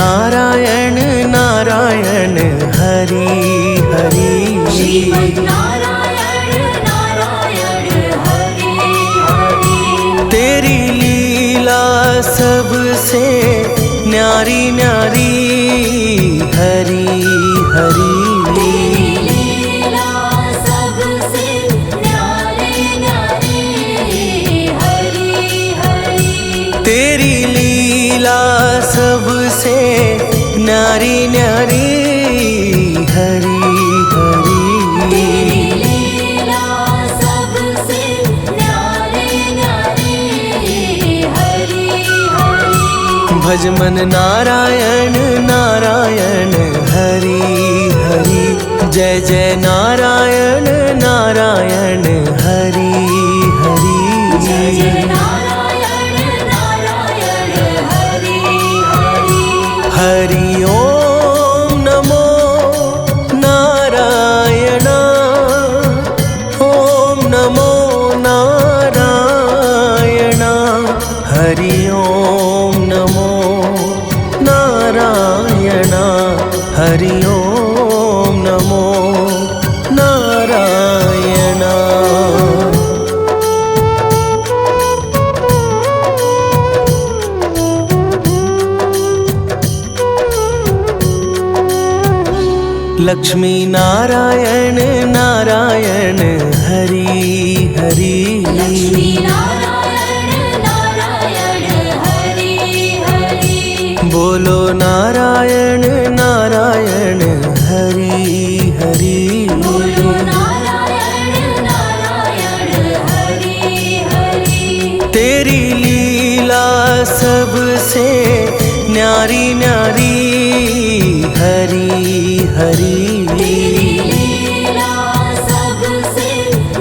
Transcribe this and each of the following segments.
नारायण नारायण हरि हरि। श्रीमद् नारायण नारायण हरि हरि। तेरी लीला सबसे न्यारी न्यारी हरि हरि। तेरी लीला सबसे न्यारी न्यारी हरि हरि। तेरी लीला सबसे न्यारी न्यारी हरि हरि। भज मन नारायण नारायण हरि हरि। जय जय नारायण नारायण हरि हरि। जय जय नारायण नारायण हरि हरि। हरि ओम नमो नारायण। ओम नमो नारायण। हरि ओम नमो नारायण। हरि ओम नमो नारायण। लक्ष्मी नारायण नारायण हरि हरि। लक्ष्मी नारायण नारायण हरि हरि। बोलो नारायण नारायण हरि हरि। बोलो नारायण नारायण हरि हरि। तेरी लीला सबसे न्यारी न्यारी हरि हरि। तेरी लीला सबसे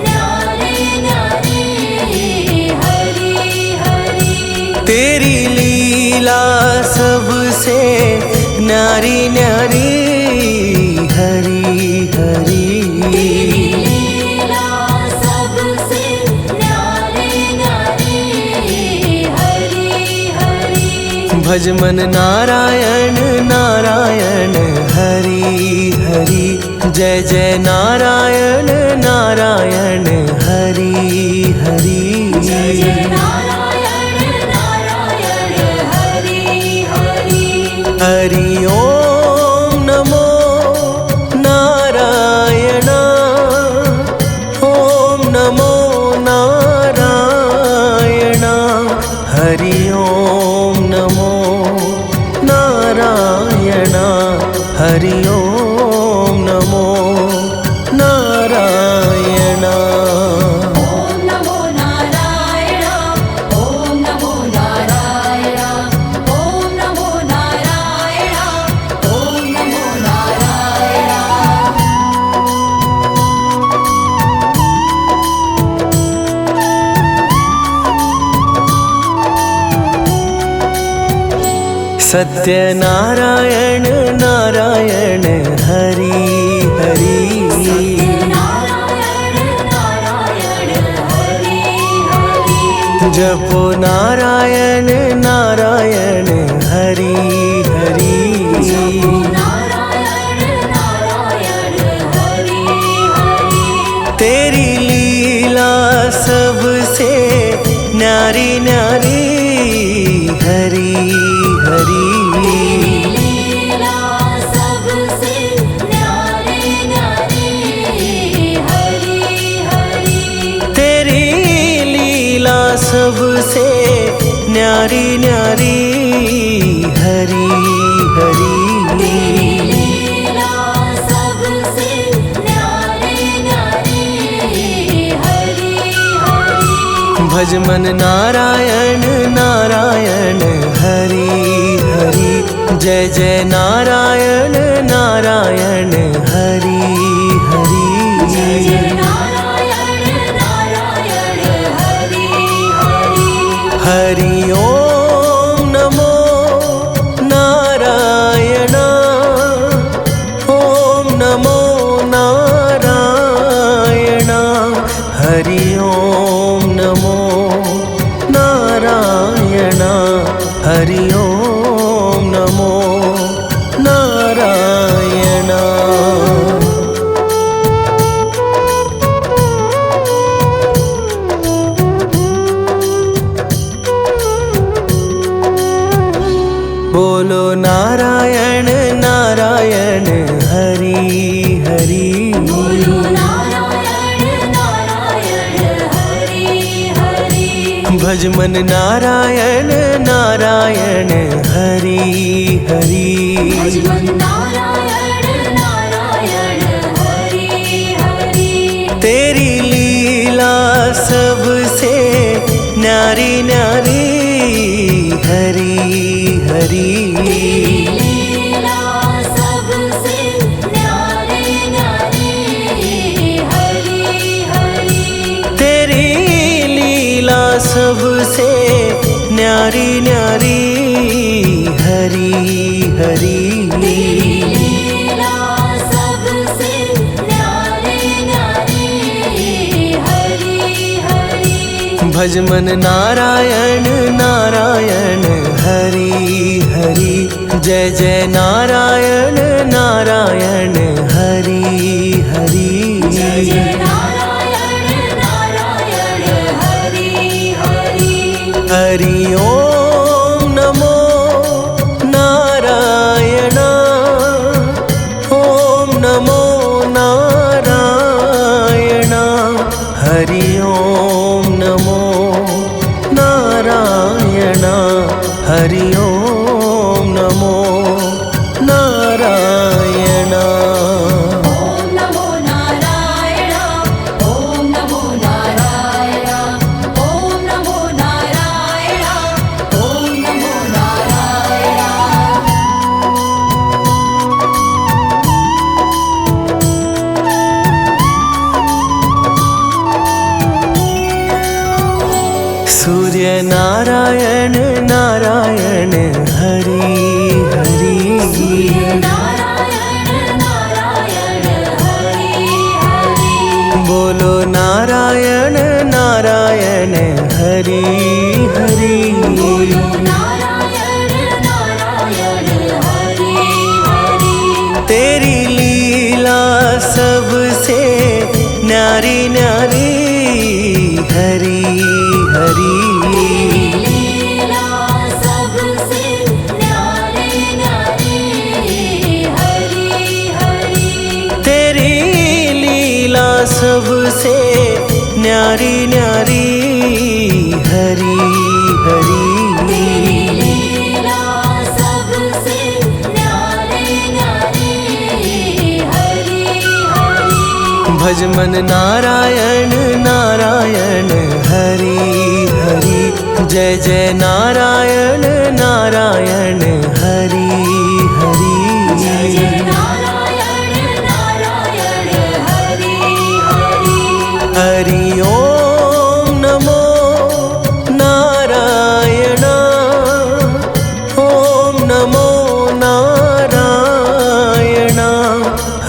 न्यारी न्यारी हरि हरि। तेरी लीला सबसे न्यारी न्यारी हरि हरि। तेरी लीला सबसे न्यारी न्यारी हरि हरि। भज मन नारायण नारायण हरि हरि। जय जय नारायण नारायण हरि हरि। जय जय नारायण नारायण हरि हरि। हरि ओम नमो नारायण। ओम नमो नारायण। हरि ओम नमो नारायण। हरि ओम नमो नारायण। ओम नमो नारायण। ओम नमो नारायण। ओम नमो नारायण। ओम नमो नारायण। सत्य नारायण नारायण हरि हरि। नारायण नारायण हरि हरि। जपो नारायण नारायण हरि हरि। जपो नारायण नारायण हरि हरि। तेरी लीला सबसे न्यारी न्यारी हरि हरि। तेरी लीला सबसे न्यारी न्यारी हरि हरि। तेरी लीला सबसे न्यारी न्यारी हरि हरि। तेरी लीला सबसे न्यारी न्यारी हरि हरि। भज मन नारायण नारायण हरि हरि। जय जय नारायण नारायण हरि हरि। जय जय नारायण नारायण हरि हरि। हरि ओम नमो नारायण। ओम नमो नारायण। हरि ओम नमो नारायण। हरि ओम नमो बोलो नारायण नारायण हरि हरि। बोलो नारायण नारायण हरि हरि। भज मन नारायण नारायण हरि हरि। भज मन नारायण नारायण हरि हरि। तेरी लीला सबसे न्यारी न्यारी हरि हरि। लीला सबसे न्यारी न्यारी हरि हरि। तेरी लीला सबसे न्यारी न्यारी हरि हरि। लीला सबसे न्यारी न्यारी हरि हरि। भज मन नारायण नारायण हरि हरि। जय जय नारायण नारायण हरि हरि। जय जय नारायण नारायण हरि हरि। हरि ओम नमो नारायण। ओम नमो नारायण। हरि ओम नमो नारायण। हरि ओम नमो नारायण। ओम नमो नारायण। ओम नमो नारायण। ओम नमो नारायण। ओम नमो नारायण। सूर्य नारायण नारायण हरि हरि। नारायण नारायण हरि हरि। बोलो नारायण नारायण हरि हरि। बोलो नारायण नारायण हरि हरि। तेरी लीला सबसे न्यारी न्यारी हरि हरि। लीला सबसे न्यारी न्यारी हरि हरि। तेरी लीला सबसे न्यारी न्यारी हरि हरि। लीला सबसे न्यारी न्यारी हरि हरि। भज मन नारायण नारायण हरि हरि। जय जय नारायण नारायण हरि हरि। जय जय नारायण नारायण हरि हरि। हरि ओम नमो नारायण। ओम नमो नारायण।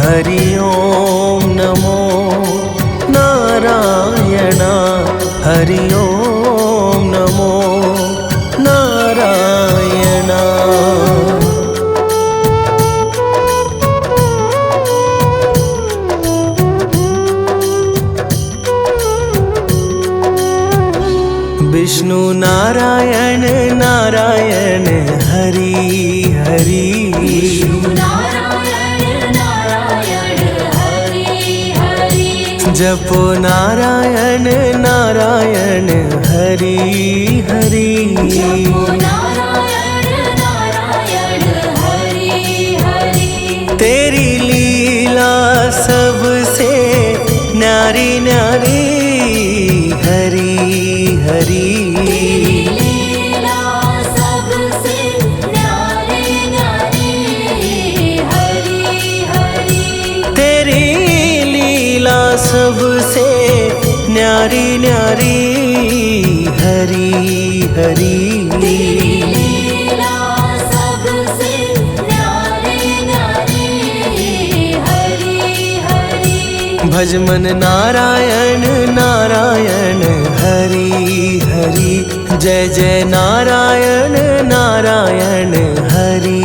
हरि ओम नमो नारायण। हरि ओम नमो नारायण। विष्णु नारायण नारायण हरि हरि। नारायण नारायण हरि हरि। जपो नारायण नारायण हरि हरि। जपो नारायण नारायण हरि हरि। तेरी लीला सबसे न्यारी न्यारी हरि हरि। लीला सबसे न्यारी न्यारी हरि हरि। तेरी लीला सबसे न्यारी न्यारी हरि हरि। लीला सबसे न्यारी न्यारी हरि हरि। भज मन नारायण नारायण हरि हरि। जय जय नारायण नारायण हरि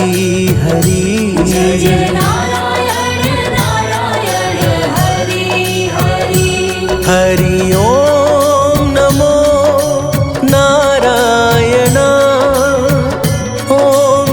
हरि। जय जय नारायण नारायण हरि हरि। हरि ओम नमो नारायण। ओम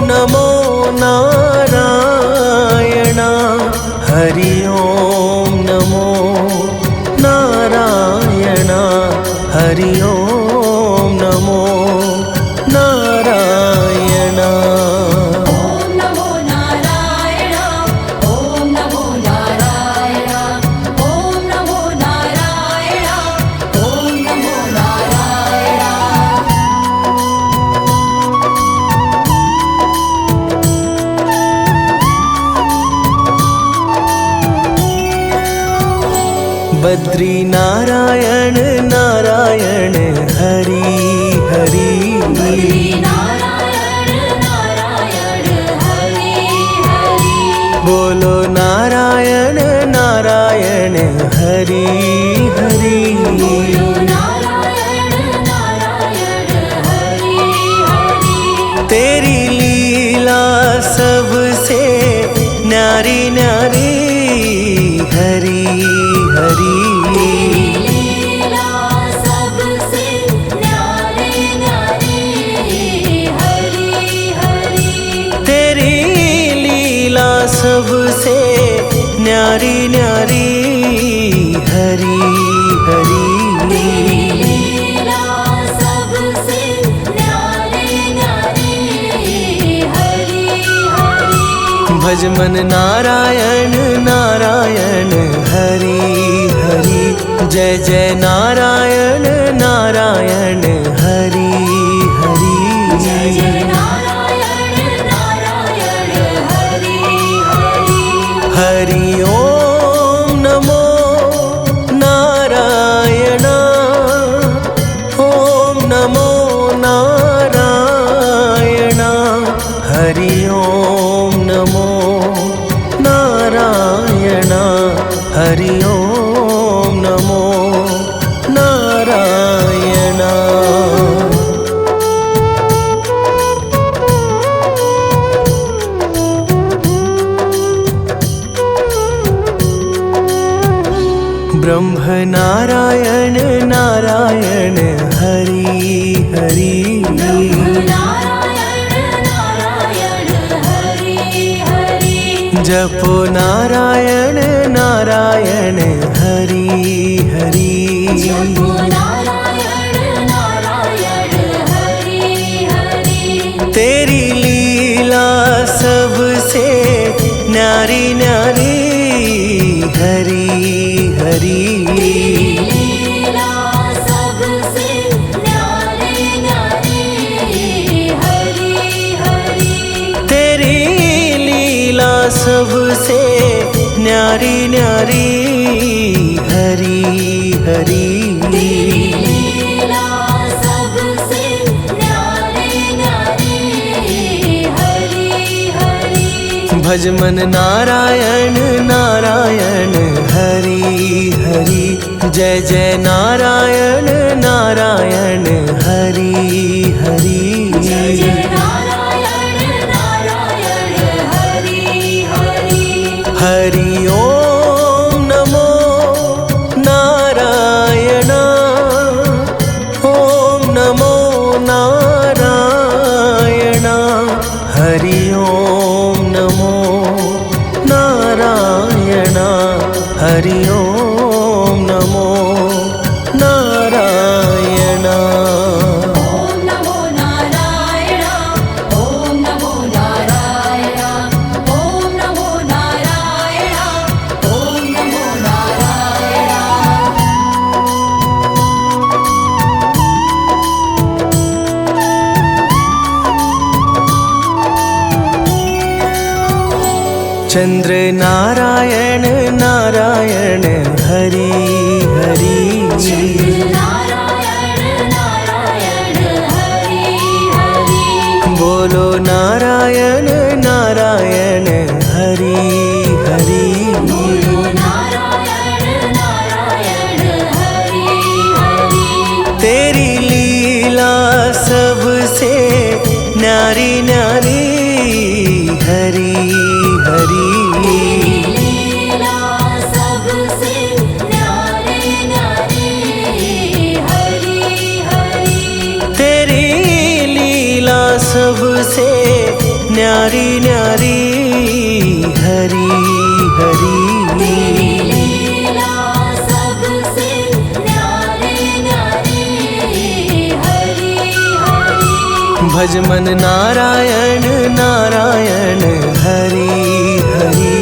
बद्री नारायण नारायण हरि हरि बद्री नारायण नारायण हरि हरि बोलो नारायण नारायण हरि हरि बोलो नारायण नारायण हरि हरि तेरी लीला सबसे न्यारी न्यारी हरि हरि लीला सबसे न्यारी न्यारी हरि हरि तेरी लीला सबसे न्यारी न्यारी हरि हरि लीला सबसे न्यारी न्यारी हरि हरि भज मन नारायण नारायण हरि हरि जय जय नारायण नारायण हरि हरि जय जय नारायण नारायण हरि हरि हरि ओम नमो नारायण ओम नमो नारायण हरि ओम नमो नारायण हरि ओम नमो नारायण ब्रह्म नारायण नारायण हरि हरि नारायण नारायण हरि हरि जपो नारायण नारायण हरि हरि जपो नारायण नारायण हरि हरि तेरी लीला सबसे न्यारी न्यारी हरि हरि लीला सबसे न्यारी न्यारी हरि हरि तेरी लीला सबसे न्यारी न्यारी हरि हरि लीला सबसे न्यारी न्यारी हरि हरि भज मन नारायण नारायण हरि हरि जय जय नारायण नारायण हरि हरि जय जय नारायण नारायण हरि हरि हरि ओम नमो नारायण ओम नमो नारायण हरि ओम नमो नारायण हरि ओम नमो नारायण ओम नमो नारायण ओम नमो नारायण ओम नमो नारायण ओम नमो नारायण चंद्र नारायण नारायण हरि हरि नारायण नारायण हरि हरि बोलो नारायण नारायण हरि हरि बोलो नारायण नारायण हरि हरि तेरी लीला सबसे न्यारी न्यारी हरि हरि लीला सबसे न्यारी न्यारी हरि हरि तेरी लीला सबसे न्यारी न्यारी हरि हरि लीला सबसे न्यारी न्यारी हरि हरि भज मन नारायण नारायण हरि हरि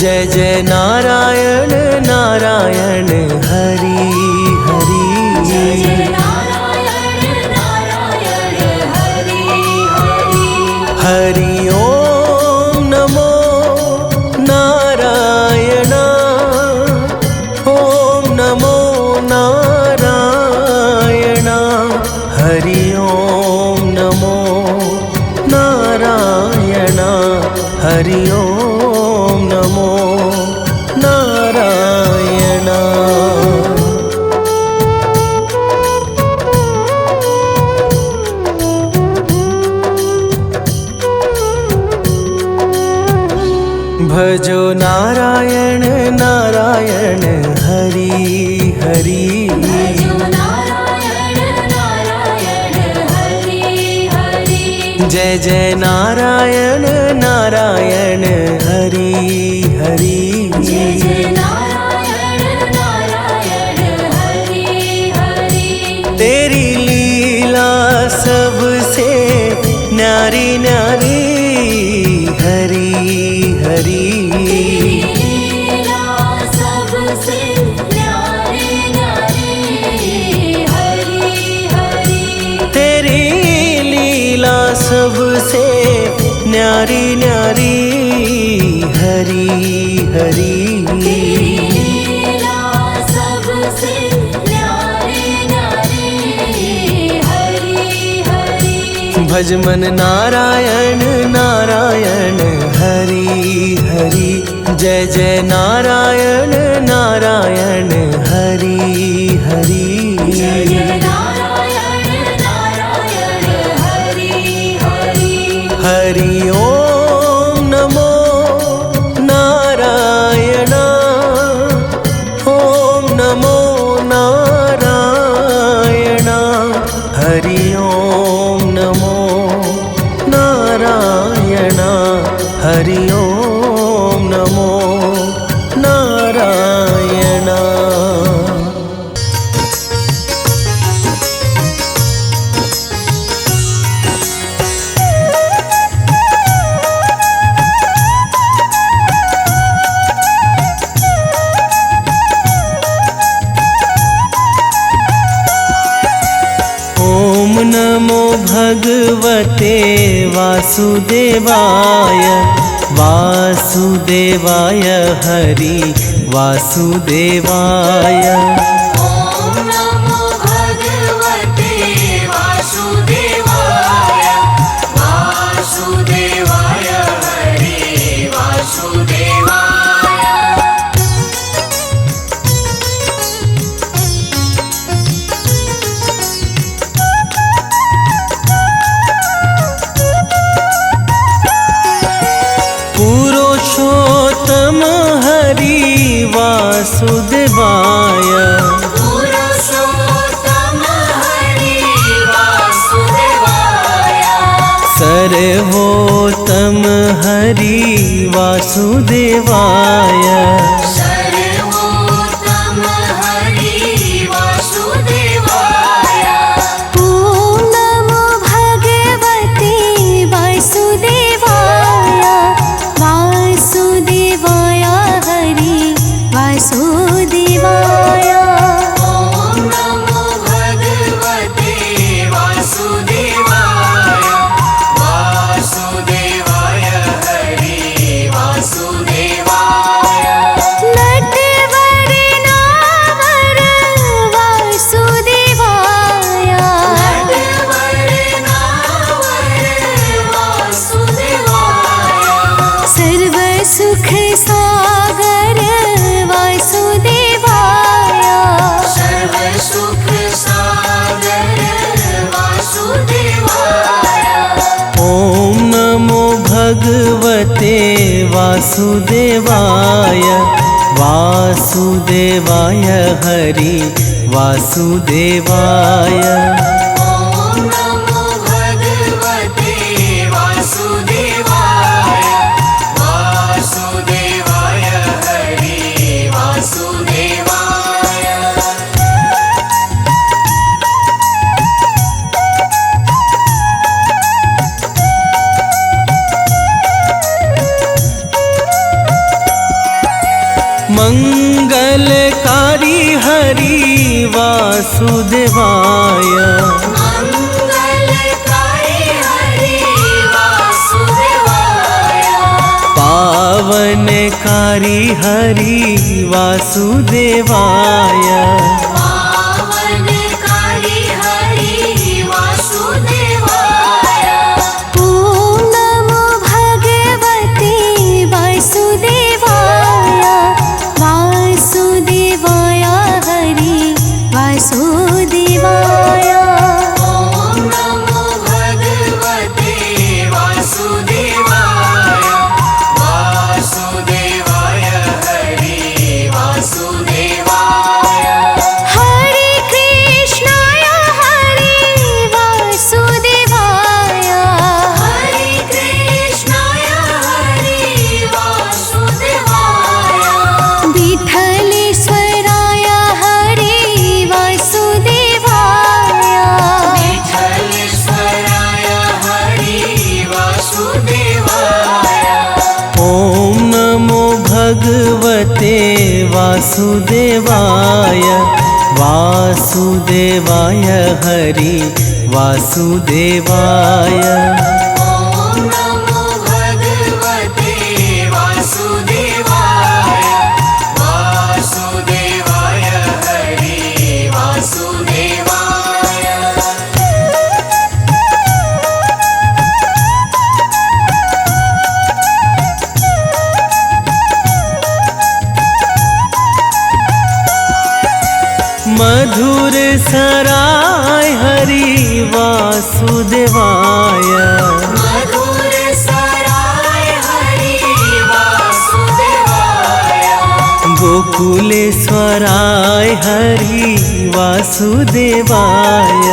जय जय नारायण नारायण हरि हरि जय जय नारायण नारायण हरि हरि हरि ओम नमो नारायण ओम नमो हरि ओम नमो नारायण। भजो नारायण नारायण हरि हरि। भजो नारायण नारायण हरि हरि। जय जय नारायण नारायण हरि हरि। जय जय नारायण नारायण हरि हरि। तेरी लीला सबसे न्यारी न्यारी हरि हरि। लीला सबसे न्यारी न्यारी हरि हरि। तेरी लीला सबसे न्यारी न्यारी हरि हरि। लीला सबसे न्यारी न्यारी हरि हरि। भज मन नारायण नारायण हरि हरि। जय जय नारायण नारायण हरि हरि। जय जय नारायण नारायण हरि हरि। हरि ओम नमो नारायण। ओम नमो नारायण। हरि ओम नमो नारायण। हरि ओम नमो नारायण। ओम नमो भगवते वासुदेवाय। वासुदेवाय हरि वासुदेवाय। ओम नमो भगवते वासुदेवाय। वासुदेवाय हरि वासुदेवाय। पुरुषोत्तम हरि वासुदेवाय। पुरुषोत्तम हरि वासुदेवाय। सर्वोत्तम हरि वासुदेवाय। सर्वोत्तम हरि वासुदेवाय। ओम नमो भगवते वासुदेवाय। वासुदेवाय हरि वासुदेवाय। ओम नमो भगवते वासुदेवाय। वासुदेवाय हरि वासुदेवाय। नटवर नावर वासुदेवाय। नटवर नावर वासुदेवाय। सर्व सुख सागर वासुदेवाय। सर्व सुख सागर वासुदेवाय। ओम नमो भगवते वासुदेवाय। वासुदेवाय हरि वासुदेवाय। ओम नमो भगवते वासुदेवाय। वासुदेवाय हरि वासुदेवाय। मंगलकारी हरि वासुदेवाय। मंगलकारी हरि वासुदेवाय। पावनकारी हरि वासुदेवाय। पावनकारी हरि वासुदेवाय। ओम नमो भगवते वासुदेवाय वासुदेवाय हरि वासुदेवाय। ॐ नमो भगवते वासुदेवाय वासुदेवाय हरि वासुदेवाय। मधुर सराय हरि वासुदेवाय मधुर सराय हरि वासुदेवाय। गोकुलेश्वराय हरि वासुदेवाय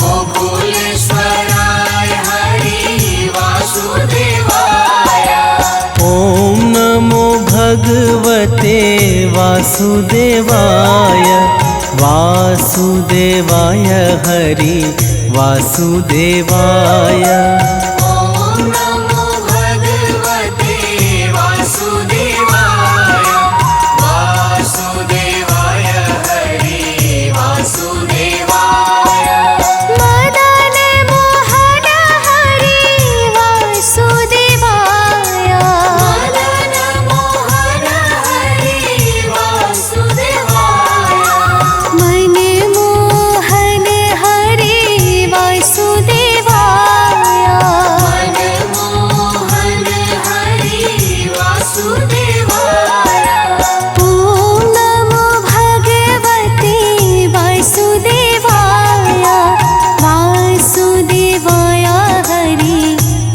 गोकुलेश्वराय हरि वासुदेवाय। ॐ नमो भगवते वासुदेवाय वासुदेवाय हरि वासुदेवाय। ॐ नमो भगवते वासुदेवाय वासुदेवाय हरि वासुदेवाय। मदन मोहन हरि वासुदेवाय मदन मोहन हरि वासुदेवाय। मन मोहन हरि वासुदेवाय मनमोहन हरि वासुदेवाय। ॐ नमो भगवते वासुदेवाय वासुदेवाय हरि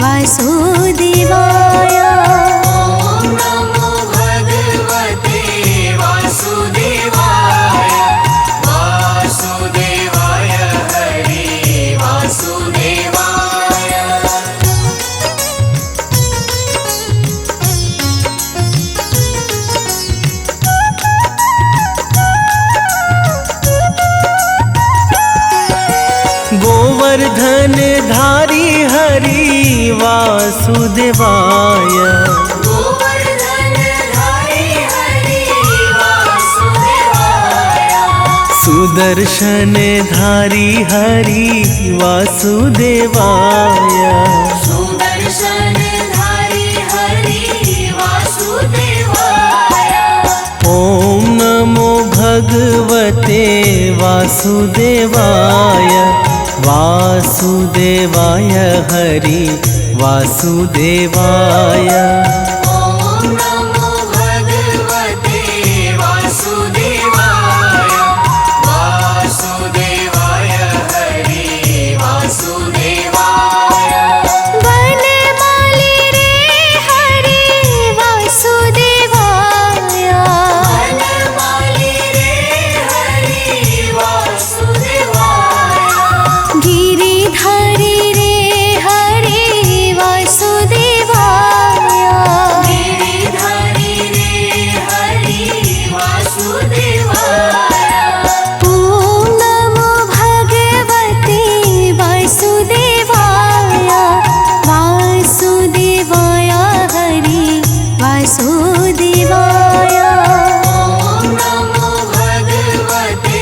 वासुदेवाय। ॐ नमो भगवते वासुदेवाय वासुदेवाय हरि वासुदेवाय। गोवर्धन धारी हरि वासुदेवाय गोवर्धन धारी हरि वासुदेवाय। सुदर्शन धारी हरि वासुदेवाय सुदर्शन धारी हरि वासुदेवाय। ॐ नमो भगवते वासुदेवाय वासुदेवाय हरि वासुदेवाय। ॐ नमो भगवते वासुदेवाय वासुदेवाय हरि वासुदेवाय। वनमाली रे हरि वासुदेवाय वनमाली रे हरि वासुदेवाय। गिरिधारी रे हरि वासुदेवाय गिरिधारी रे हरि वासुदेवाय। ॐ नमो भगवते वासुदेवाय वासुदेवाय हरि वासुदेवाय। ॐ नमो भगवते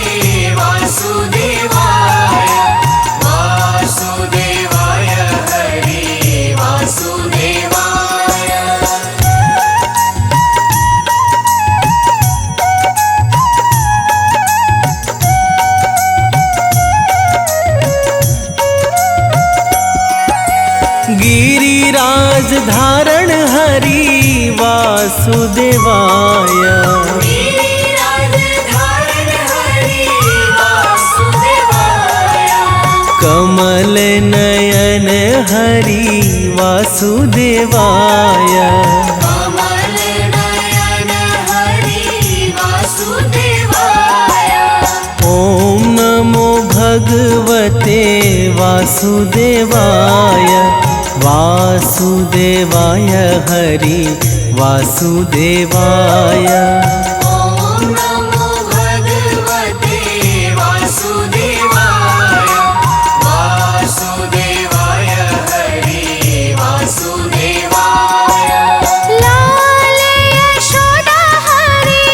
वासुदेवाय वासुदेवाय हरि वासुदेवाय। गिरिराज धारण हरि वासुदेवाय गिरिराज धारण हरि वासुदेवाय। कमल नयन हरि वासुदेवाय कमल नयन हरि वासुदेवाय। ॐ नमो भगवते वासुदेवाय वासुदेवाय हरि वासुदेवाय। ॐ नमो भगवते वासुदेवाय वासुदेवाय हरि वासुदेवाय। लाल यशोदा हरि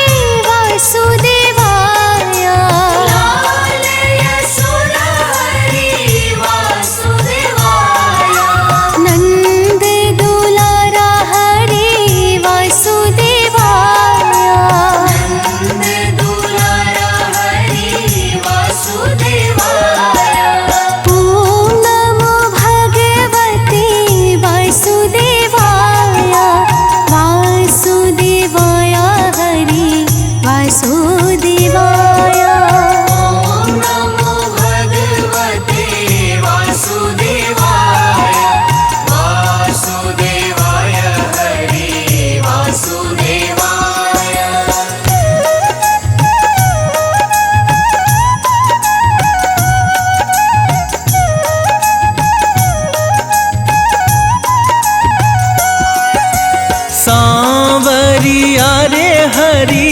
सांवरिया रे हरि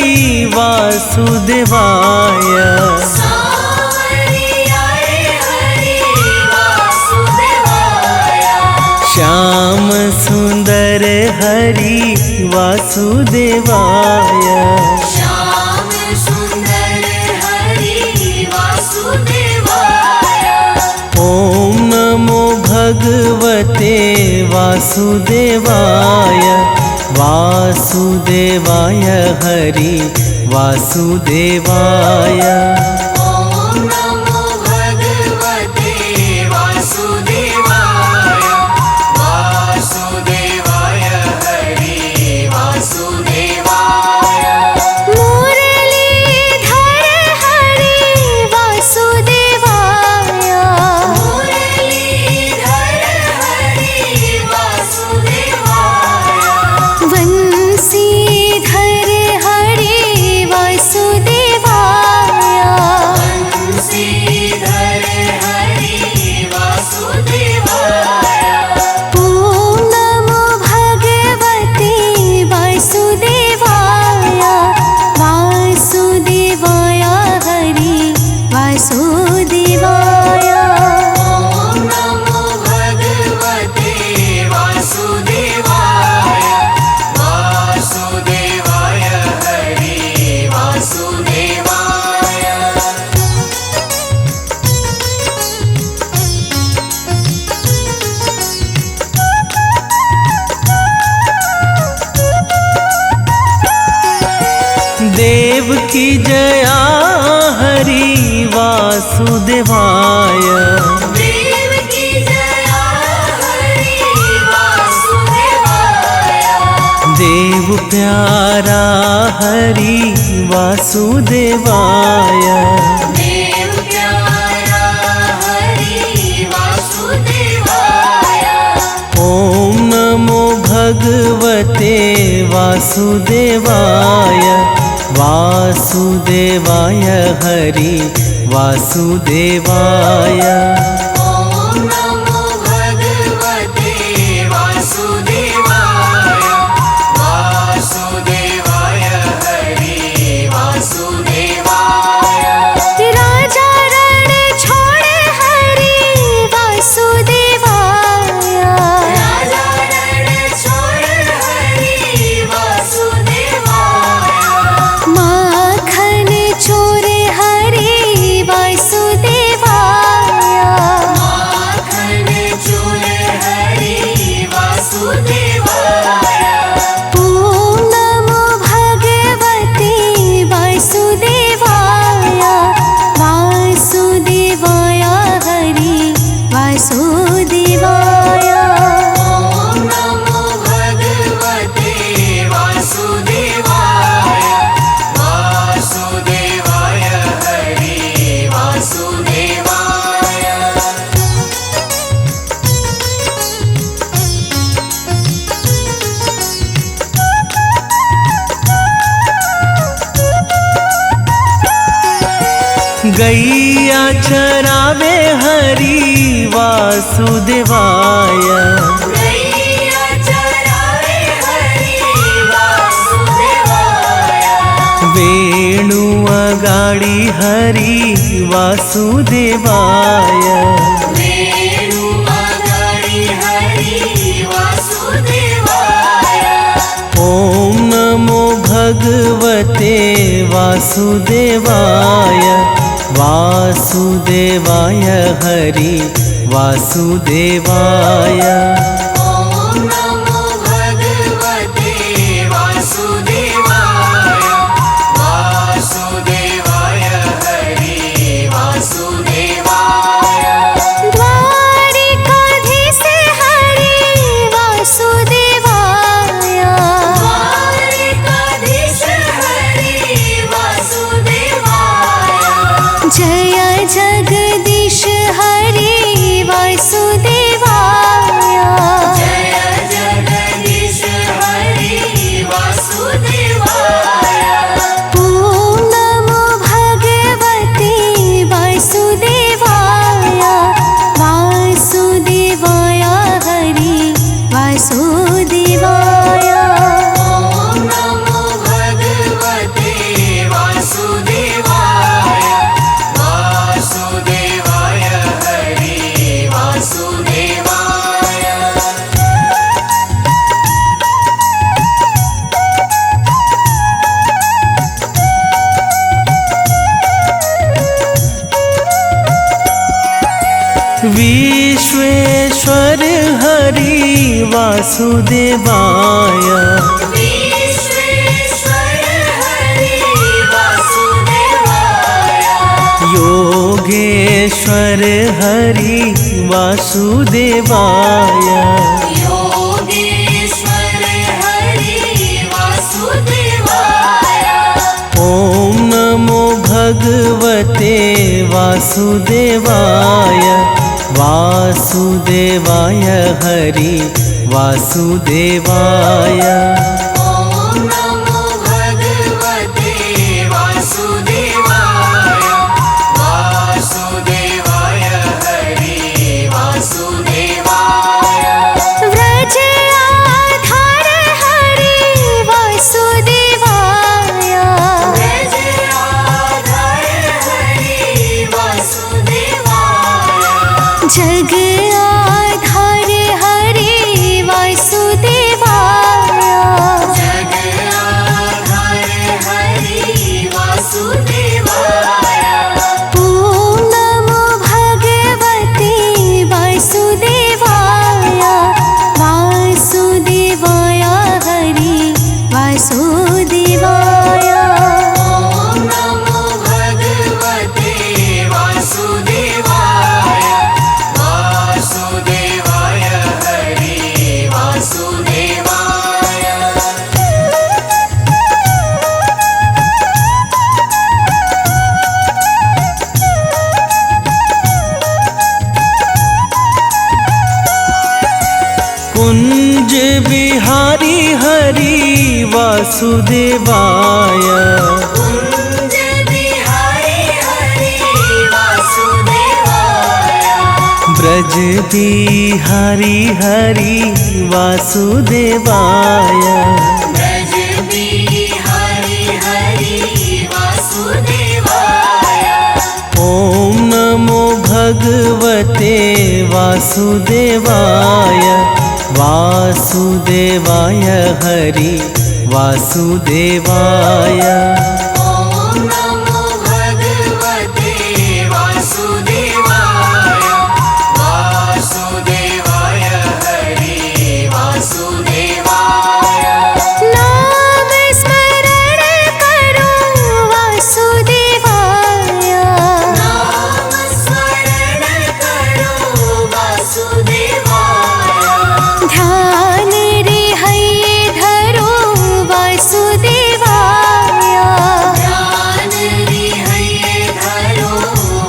वासुदेवाय। सांवरिया रे हरि वासुदेवाय। श्याम सुंदर हरि वासुदेवाय। श्याम सुंदर हरि वासुदेवाय। ओम नमो भगवते वासुदेवाय। वासुदेवाय हरि वासुदेवाय। ओम नमो भगवते वासुदेवाय। वासुदेवाय हरि वासुदेवाय। मुरलीधर हरि वासुदेवाय। मुरलीधर हरि वासुदेवाय। वंशीधर हरि वासुदेवाय। वंशीधर हरि वासुदेवाय। ओम नमो भगवते वासुदेवाय। वासुदेवाय हरि वासुदेवाय। ओम नमो भगवते वासुदेवाय। वासुदेवाय हरि वासुदेवाय। देव की जया हरि वासुदेवाय। देव की जया हरि वासुदेवाय। देव प्यारा हरि वासुदेवाय। देव प्यारा हरि वासुदेवाय। ओम नमो भगवते वासुदेवाय। वासुदेवाय हरि वासुदेवाय। ओम नमो भगवते वासुदेवाय। वासुदेवाय हरि वासुदेवाय। राजा रण छोड़ हरि वासुदेवाय। राजा रण छोड़ हरि वासुदेवाय। माखन चोर हरि वासुदेवाय। माखन चोर हरि वासुदेवाय। ओम नमो भगवते वासुदेवाय। वासुदेवाय हरि वासुदेवाय। ओम नमो भगवते वासुदेवाय। वासुदेवाय हरि वासुदेवाय। गैया चरावे हरि वासुदेवाय। गैया चरावे हरि वासुदेवाय। वेणु अगाड़ी हरि वासुदेवाय। वेणु अगाड़ी हरि वासुदेवाय। ओम नमो भगवते वासुदेवाय। वासुदेवाय हरि वासुदेवाय। ओम नमो भगवते वासुदेवाय। वासुदेवाय हरि वासुदेवाय। द्वारिकाधीश हरि वासुदेवाय। द्वारिकाधीश हरि वासुदेवाय। जय जगदीश हरि वासुदेवाय। हरि वासुदेवाय। विश्वेश्वर हरि वासुदेवाय। योगेश्वर हरि वासुदेवाय। योगेश्वर हरि वासुदेवाय। ॐ नमो भगवते वासुदेवाय। वासुदेवाय हरि वासुदेवाय। ॐ नमो भगवते वासुदेवाय। वासुदेवाय हरि वासुदेवाय। व्रज आधार हरि वासुदेवाय। व्रज आधार हरि वासुदेवाय। जग आधार हरि वासुदेवाय। जग आधार हरि वासुदेवाय। ॐ नमो भगवते वासुदेवाय। वासुदेवाय हरि वासुदेवाय। ॐ नमो भगवते वासुदेवाय। वासुदेवाय हरि वासुदेवाय। कुंज बिहारी हरि वासुदेवाय। कुंज बिहारी हरि वासुदेवाय। ब्रज बिहारी हरि वासुदेवाय। ब्रज बिहारी हरि वासुदेवाय। ॐ नमो भगवते वासुदेवाय। वासुदेवाय हरि वासुदेवाय। ॐ नमो भगवते वासुदेवाय। वासुदेवाय हरि वासुदेवाय। नाम स्मरण करो वासुदेवाय। नाम स्मरण करो वासुदेवाय। ध्यान रे हये धरो वासुदेवाय। ध्यान हये धरो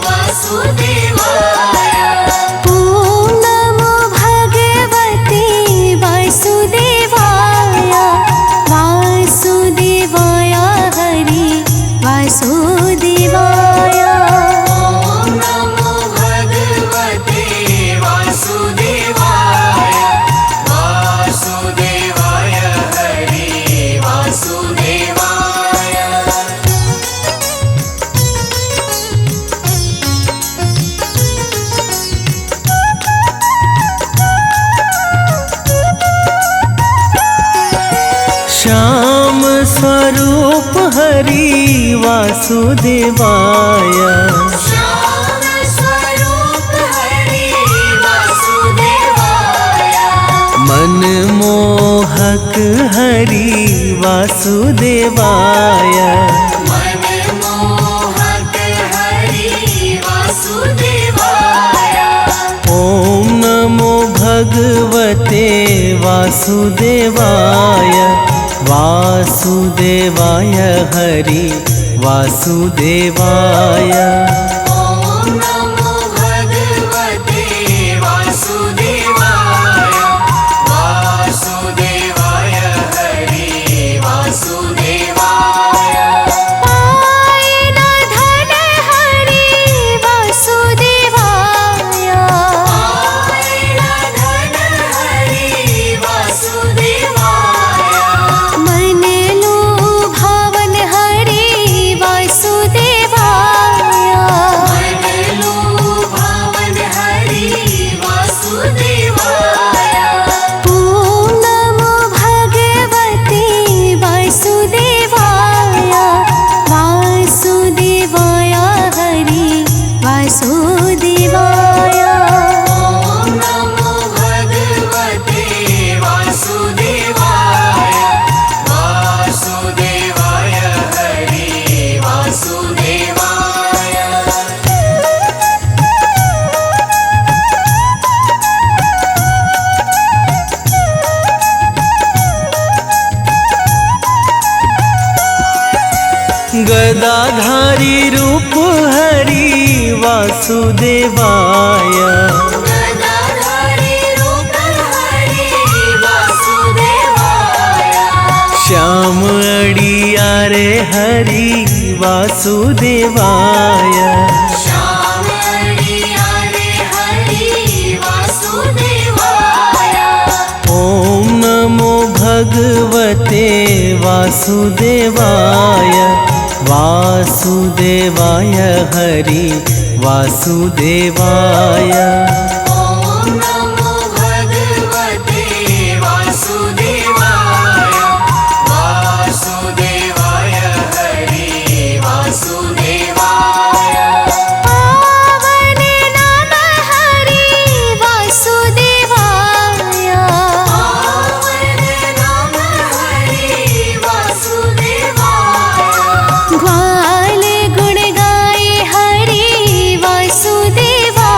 वासुदेवाय। ॐ नमो भगवते वासुदेवाय। वासुदेवाय हरि वासुदेवाय। ॐ नमो भगवते वासुदेवाय। वासुदेवाय हरि वासुदेवाय। श्याम स्वरूप हरि वासुदेवाय। श्याम स्वरूप हरि वासुदेवाय। मनमोहक हरि वासुदेवाय। मनमोहक हरि वासुदेवाय। ॐ नमो भगवते वासुदेवाय। वासुदेवाय हरि वासुदेवाय। ॐ नमो भगवते वासुदेवाय। वासुदेवाय हरि वासुदेवाय। पाय न धन हरि वासुदेवाय। पायन धन हरि वासुदेवाय। मन लो भावन हरि वासुदेवाय। गदाधारी रूप हरि वासुदेवाय गदाधारी रूप हरि वासुदेवाय श्याम अड़ियारे हरि वासुदेवाय श्याम अड़ियारे हरि वासुदेवाय ओम नमो भगवते वासुदेवाय वासुदेवाय हरि वासुदेवाय ॐ नमो भगवते वासुदेवाय वासुदेवाय हरि वासुदेवाय पावन नाम हरि वासुदेवाय पावन नाम हरि वासुदेवाय ग्वाल गुण गाए हरि वासुदेवाय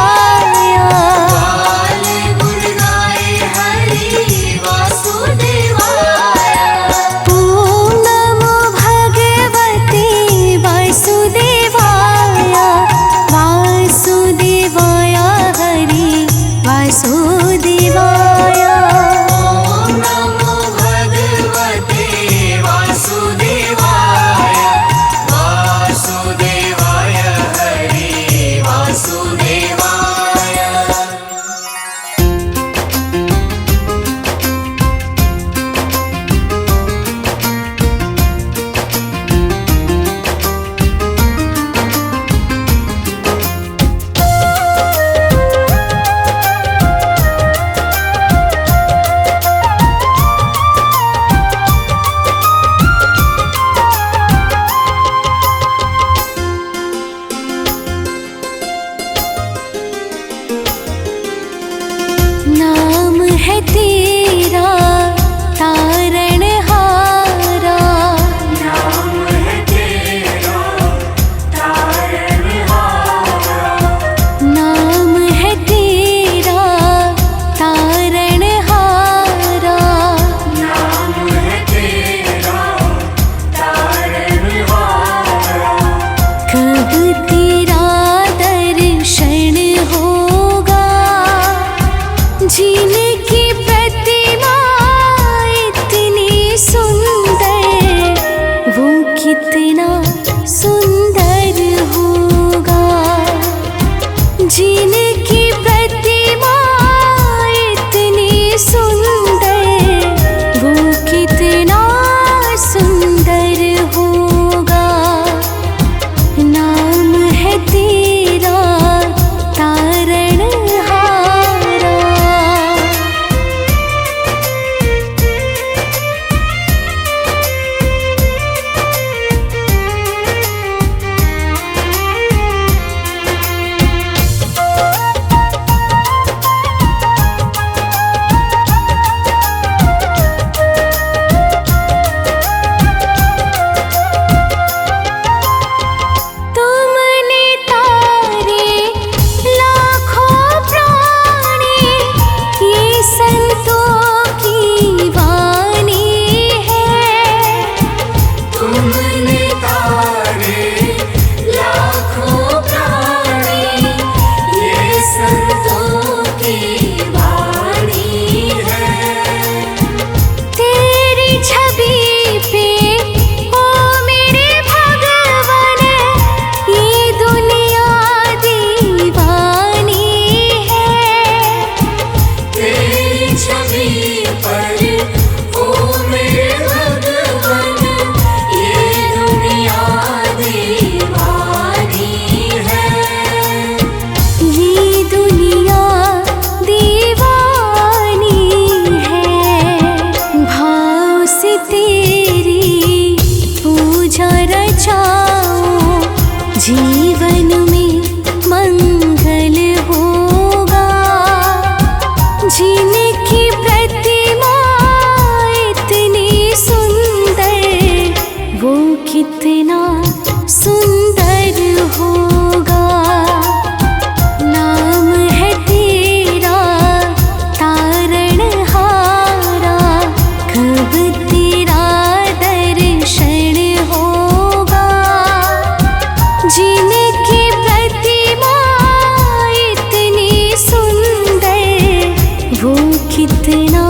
कितना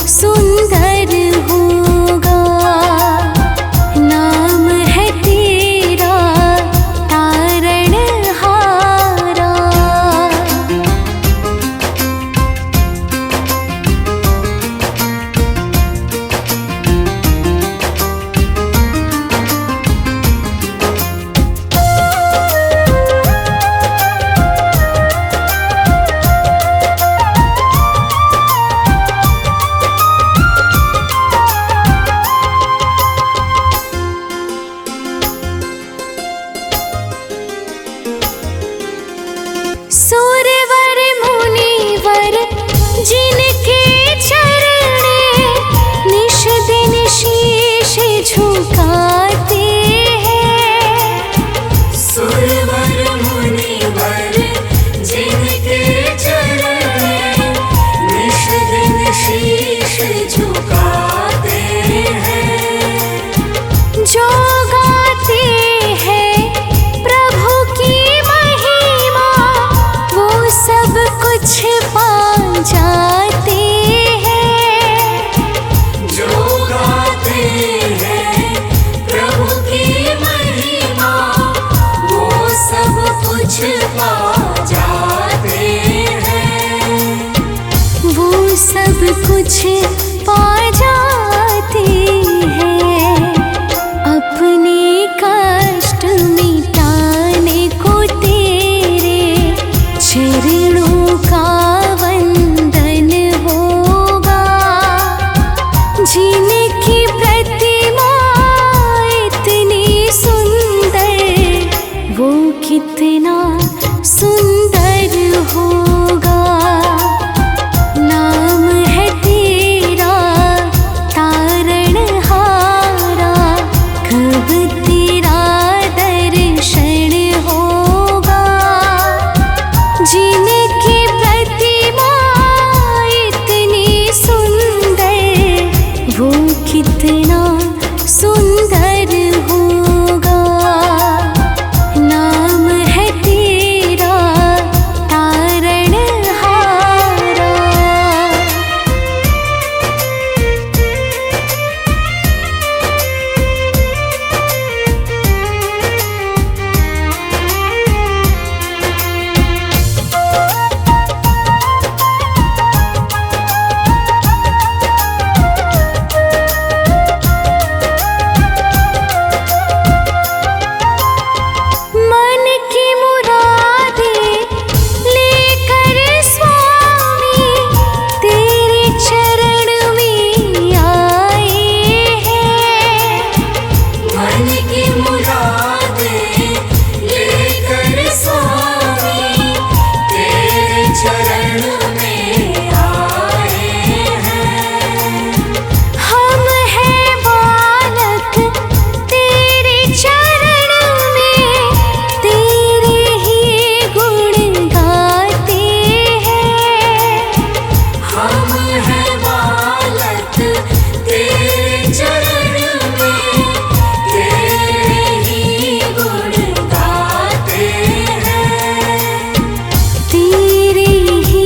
सुंदर होगा। नाम है तेरा तारणहारा। सुरवर मुनिवर जिनके चरणे निश दिन शीश झुकाते हैं। सुरवर मुनिवर जिनके चरण निश दिन शीश झुकाते हैं। जो गाते हैं प्रभु की महिमा वो सब कुछ पा जाते हैं। जो गाते हैं प्रभु की महिमा वो सब कुछ पा जाते हैं। वो सब कुछ पा जाते हैं। अपने कष्ट मिटाने को तेरे चरणों का वंदन होगा। जिनकी प्रतिमा इतनी सुंदर वो कितना सुंदर होगा। नाम है तेरा तारणहारा। कब तेरा दर्शन होगा। जिनकी प्रतिमा इतनी सुंदर वो कितना सुंदर होगा। नाम है तेरा तारणहारा। मन की मुरादें लेकर स्वामी तेरे चरण में आए हैं। मन की मुरादें लेकर स्वामी तेरे चरण में आए हैं। हम हैं बालक तेरे चरण में तेरे ही गुण गाते हैं। हम हैं बालक तेरे चरण में तेरे ही गुण गाते हैं। तेरे ही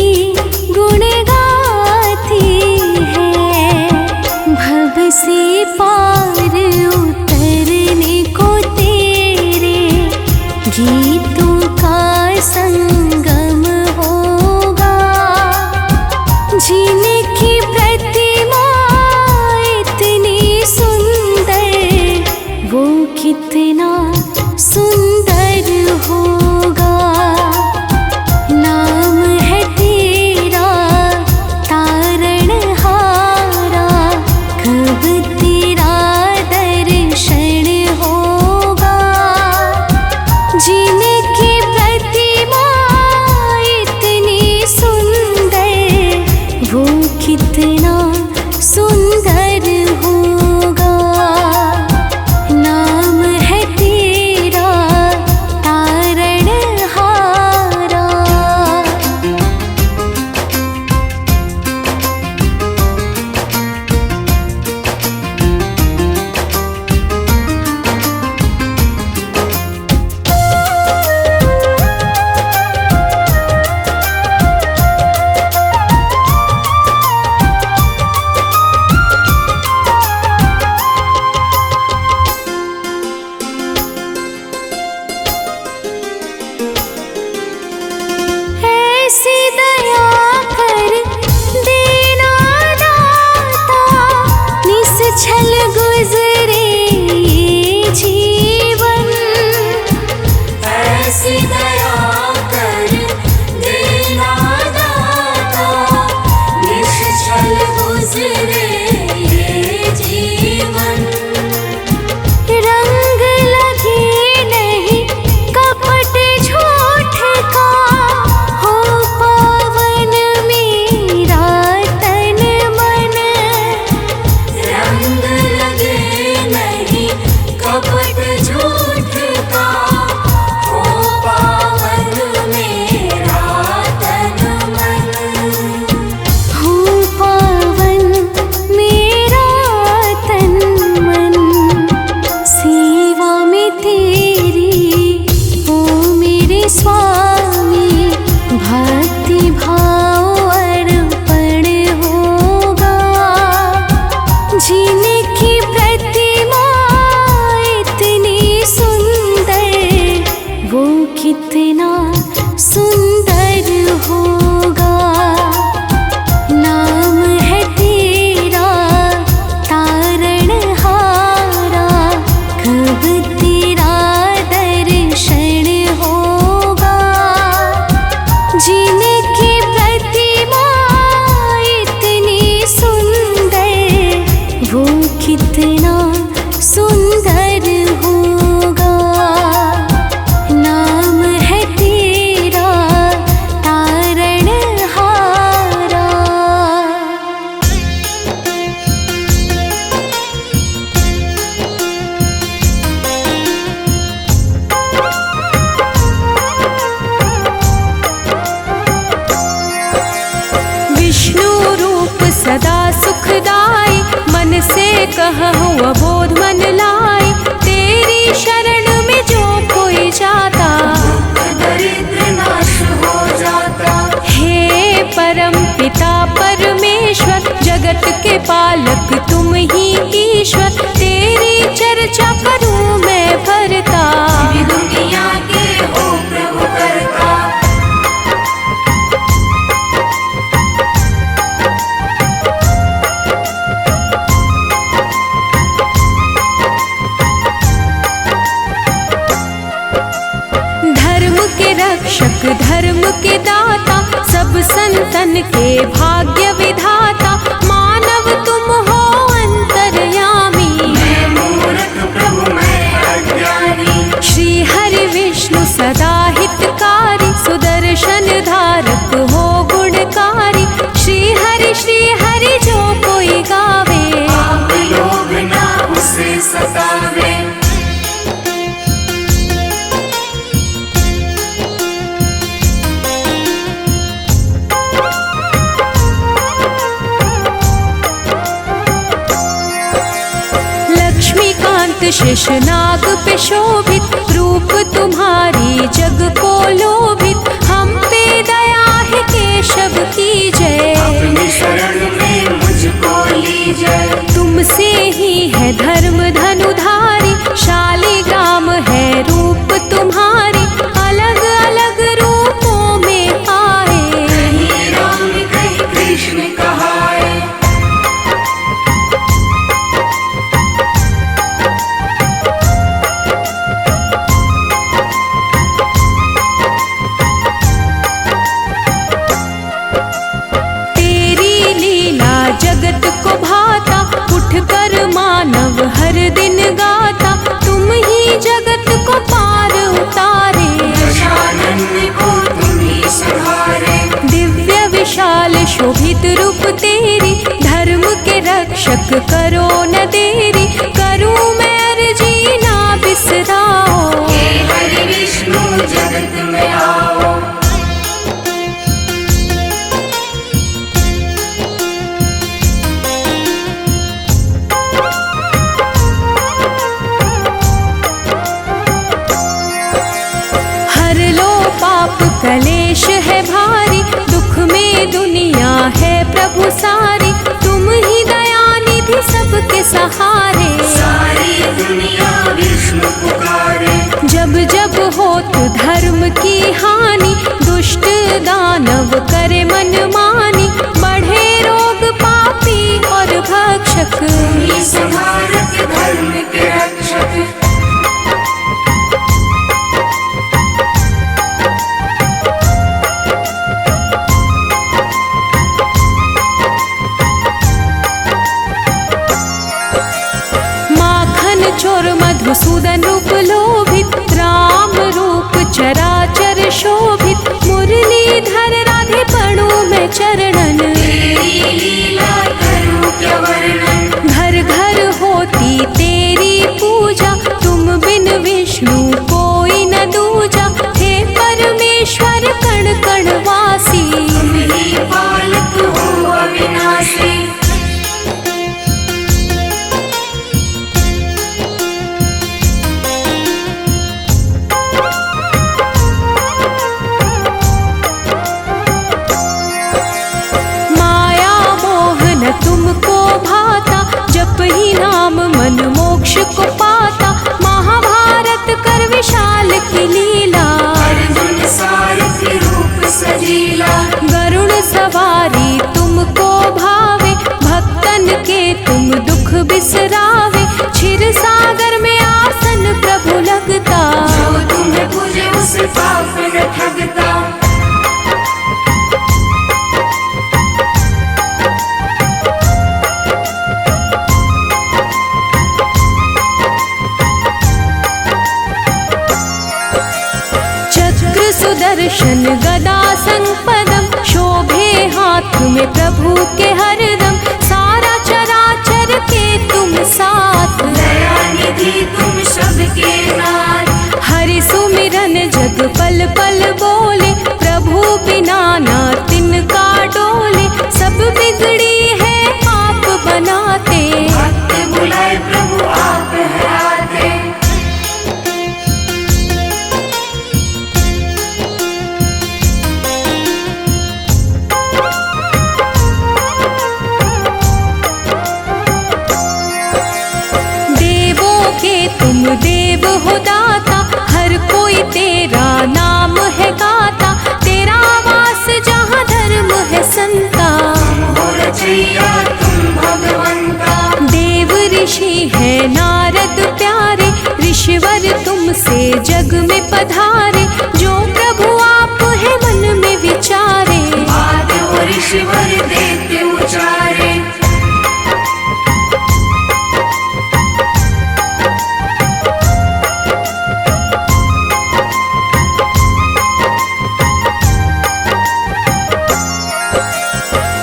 गुण गाते हैं। भव से पार उतरने को तेरे गीतों का संगम होगा। जिनकी प्रतिमा इतनी सुंदर वो कितना सुंदर होगा। नाम है तेरा तारणहारा। कब तेरा दर्शन होगा। जिनकी प्रतिमा इतनी सुंदर वो कितना सुंदर होगा। नाम है तेरा तारणहारा। कहूँ अबोध मन लाए, तेरी शरण में जो कोई जाता, दरिद्र नाश हो जाता। हे परम पिता परमेश्वर, जगत के पालक तुम ही ईश्वर, तेरी चर्चा करूं मैं भरता, दुनिया के हो प्रभु करता। धर्म के रक्षक धर्म के दाता, सब संतन के भाग्य विधाता, मानव तुम हो अंतर्यामी, मैं मूर्ख प्रभु मैं अज्ञानी। श्री हरि विष्णु सदा हितकारी, सुदर्शन धारक हो गुणकारी, श्री हरि जो कोई गावे, पाप लोभ ना उसे सतावे। लक्ष्मीकांत शेषनाग पे शोभित, रूप तुम्हारी जग को लोभित, हम पे दया है केशव की जय, अपनी शरण में मुझको लीजिए। तुमसे ही है धर्म धनुधारी, शालिग्राम है रूप तुम्हारी, अलग अलग रूपों में आए, कहीं राम कहीं कृष्ण कहाए। तेरी लीला जगत को भाता, उठ कर मानव हर दिन गाता, तुम ही जगत को पार उतारे, दशानन को तुम ही संहारे। दिव्य विशाल शोभित रूप तेरी, धर्म के रक्षक करो न देरी, करूं मैं अर्जी ना बिसराओ, हे हरि विष्णु जगत में आओ। हर लो पाप कलेश है भारी, दुख में दुनिया है प्रभु सारी, तुम ही दया निधि सबके सहारे, सारी दुनिया विष्णु पुकारे। जब जब होत धर्म की हानि, दुष्ट दानव करे मनमानी, बढ़े रोग पापी और भक्षक, ही संहारक धर्म के रक्षक। माखन चोर मधुसूदन रूप लोभित, राम रूप चराचर शोभित, मुरलीधर राधे पड़ू मैं चरणन, तेरी लीला करूं क्या वर्णन। घर घर होती तेरी पूजा, तुम बिन विष्णु कोई न दूजा, हे परमेश्वर कण कण वासी, तुम ही पालक हो अविनाशी। माया मोह न तुमको भाता, जप ही नाम मन मोक्ष को पाता, महाभारत कर विशाल की लीला, अर्जुन सारथी रूप सजीला। गरुड़ सवारी तुमको भावे, भक्तन के तुम दुख बिसरावे, क्षीर सागर में आसन प्रभु लगता, जो तुम्हें पूजे उसे पाप न ठगता। चक्र सुदर्शन गदा संपदम, शोभे हाथ में प्रभु के हरदम, सारा चराचर के तुम साथ, दया निधि तुम सबके नाथ। हरि सुमिरन जग पर तुम देव हो दाता, हर कोई तेरा नाम है गाता। तेरा वास जहाँ धर्म है संता, हो रचैया तुम भगवंता। देव ऋषि है नारद प्यारे, ऋषिवर तुमसे जग में पधारे। जो प्रभु आप है मन में विचारे, बात और ऋषिवर देते उचारे।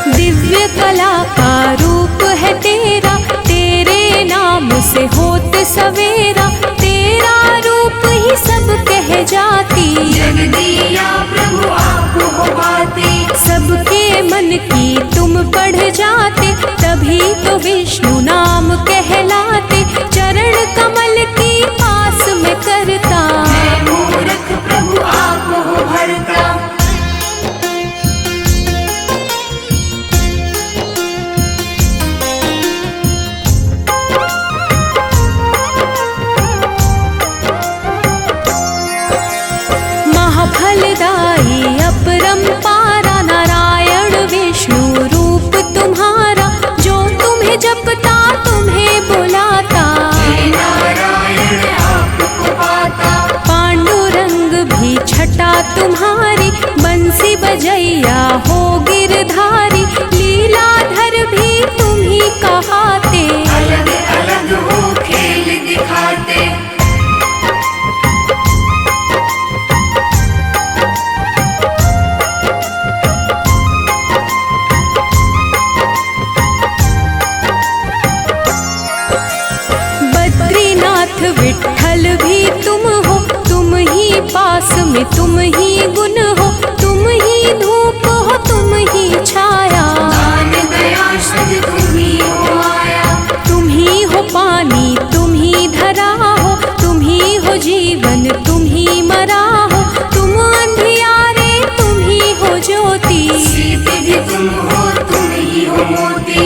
दिव्य कला का रूप है तेरा, तेरे नाम से होत सवेरा। तेरा रूप ही सब कह जाती, जग दिया प्रभु आप हो बाते। सबके मन की तुम पढ़ जाते, तभी तो विष्णु नाम कहलाते। चरण कमल की पास में करता, मैं मूर्ख प्रभु आप हो भरता। महाफलदाई अपरंपारा, नारायण विष्णु रूप तुम्हारा। जो तुम्हें जपता तुम्हें बुलाता, हे नारायण आपको पाता। पांडुरंग भी छटा तुम्हारी। बंसी बजैया हो गिरधारी, लीलाधर भी तुम ही कहाते। अलग अलग हो खेल दिखाते। बद्रीनाथ विठ्ठल भी तुम हो, तुम ही पास में तुम ही गुण हो। तुम ही धूप हो तुम ही छाया, दान दया सद तुम ही हो आया। तुम ही हो पानी तुम ही धरा हो, तुम ही हो जीवन तुम ही मरा हो। तुम अंधियारे तुम ही हो ज्योति, सीते भी तुम हो तुम ही हो मोती।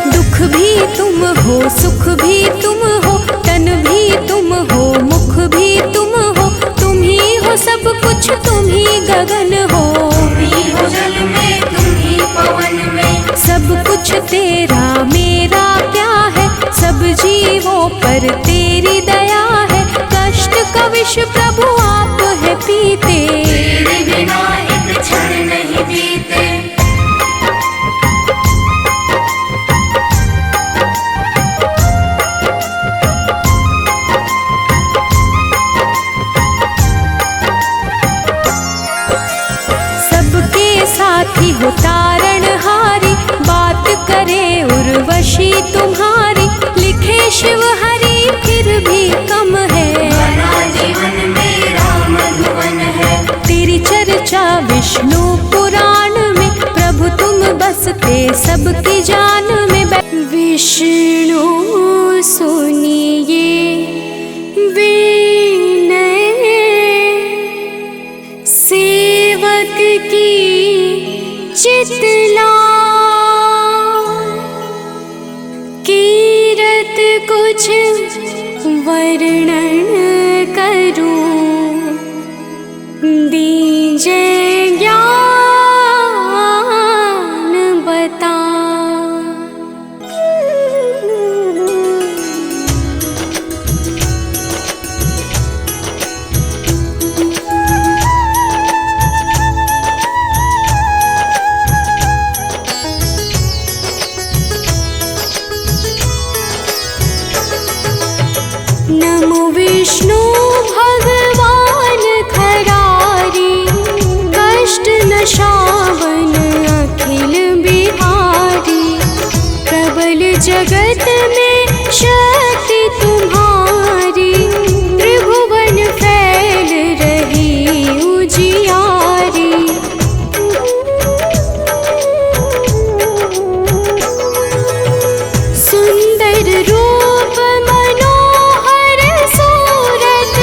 दुख भी तुम हो सुख भी तुम हो, तन भी तुम हो मुख भी तुम हो। तुम ही हो सब कुछ तुम ही गगन हो, तुम ही हो जल में तुम ही पवन में। सब कुछ तेरा मेरा क्या है, सब जीवों पर तेरी दया है। कष्ट का विष प्रभु आप है पीते, तेरे बिना एक क्षण नहीं बीते। सबके साथी हो तारणहारी, बात करे उर्वशी तुम्हारी। लिखे शिव हरि फिर भी कम है, बना जीवन मेरा मधुबन है। तेरी चर्चा विष्णु पुराण में, प्रभु तुम बसते सबकी जान में। विष्णु सुनिए विनय, सेवक की चितला। कीरत कुछ वर्णन करूं, दीजे ज्ञान बता। नमो विष्णु भगवान खरारी, कष्ट नशावन अखिल बिहारी। प्रबल जगत में शक्ति तुम्हारी, त्रिभुवन फैल रही उजियारी। सुंदर रूप मनोहर सूरत,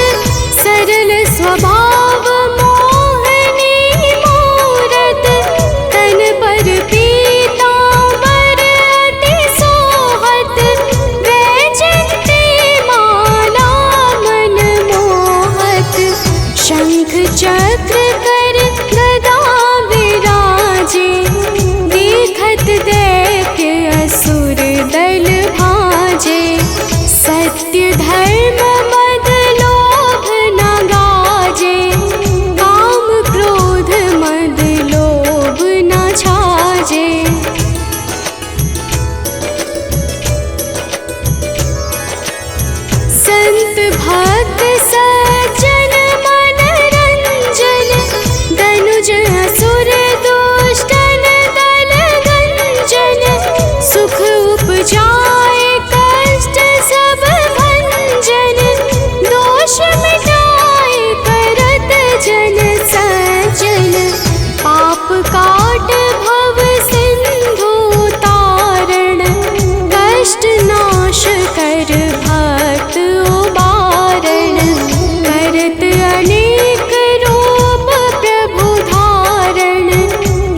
भक्त उबारण, करत अनेक रूप प्रभु धारण,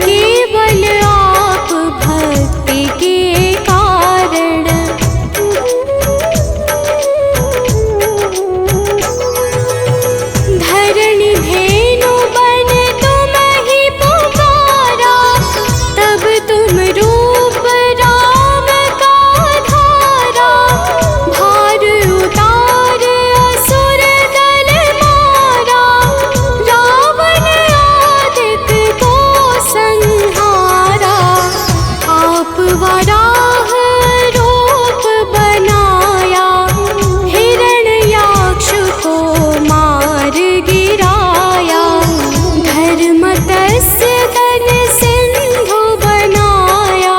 केवल आप भक्ति के कारण। धरणि धेनु बन तुम ही पुकारा, तब तुम रूप राम का धारा, भार उतार असुर दल मारा, रावण आदित्य को संहारा। आप वराह रूप बनाया, हिरण्याक्ष को मार गिराया, धर्मतस्य तन सिंधु बनाया,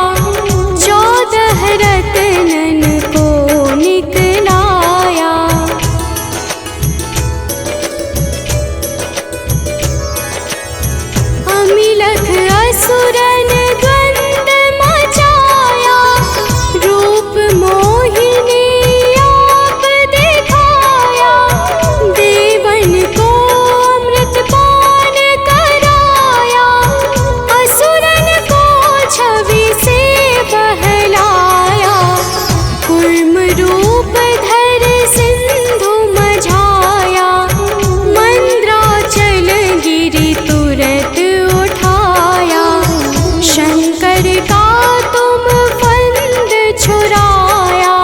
14 रत्नन को निकलाया। अमिलख असुरन द्वंद मचाया, रूप मोहिनी आप दिखाया, देवन को अमृतपान कराया, असुरन को छवि से बहलाया। कूर्म रूप धर सिंधु मझाया, मंद्राचल गिरि तुरत उठाया, शंकर का तुम फंद छुड़ाया,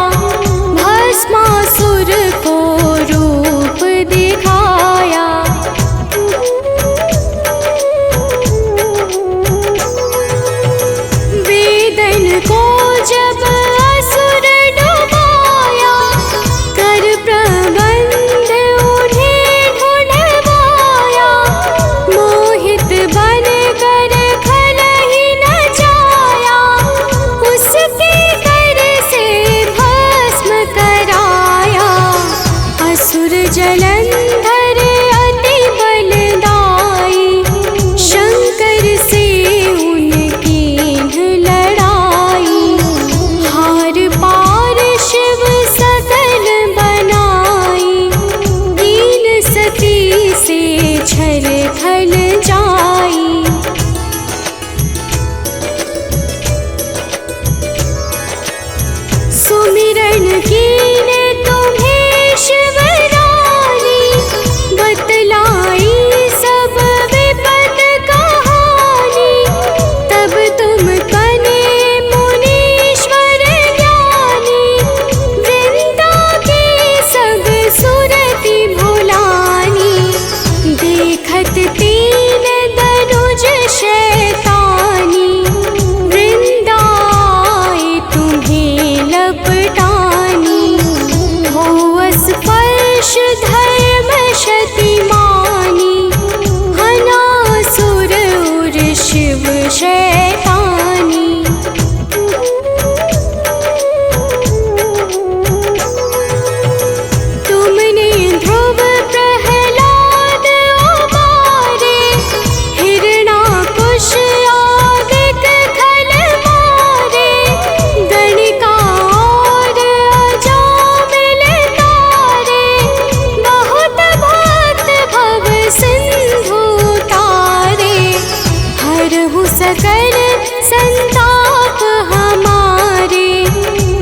भस्मासुर को रूप दिखाया। वेदन को जब असुर डुबाया, कर प्रबंध उन्हें ढूंढवाया, मोहित बन कर खल ही न जाया, उसके कर से भस्म कराया। असुर जलंधर अति बलदाई, शंकर से उनकी लड़ाई, हार पार शिव सकल बनाई, दीन सती से छल खल जाई। सुमिरन कीने तुम्हें शिवरानी, बतलाई सब विपद कहानी, तब तुम बने मुनीश्वर ज्ञानी, वृंदा की सब सुरति भुलानी, देखत तीन दनुज शैतानी, वृंदाए तुम्हें लपटानी, हो स्पर्श धर्म शतिमानी, हनासुर उर शिव शैतानी। तुमने ध्रुव प्रहलाद उबारे, हिरणाकुश आदिक खल मारे, गणिका और अजामिल तारे, बहुत भक्त भव सिंधु तारे, हरहु सकल संताप हमारे,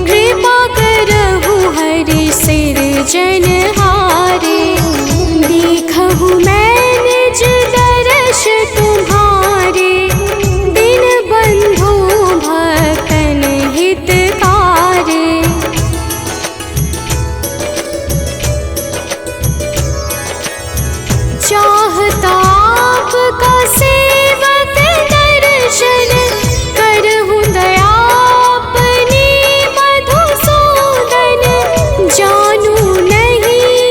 कृपा करहु हरि सिरजनहारे। देखहु मैं निज दर्श तुम्हारे, दिन बंधु भक्तन हितकारे। चाहता आपका सेवक दर्शन, करहु दया अपनी मधुसूदन, जानू नहीं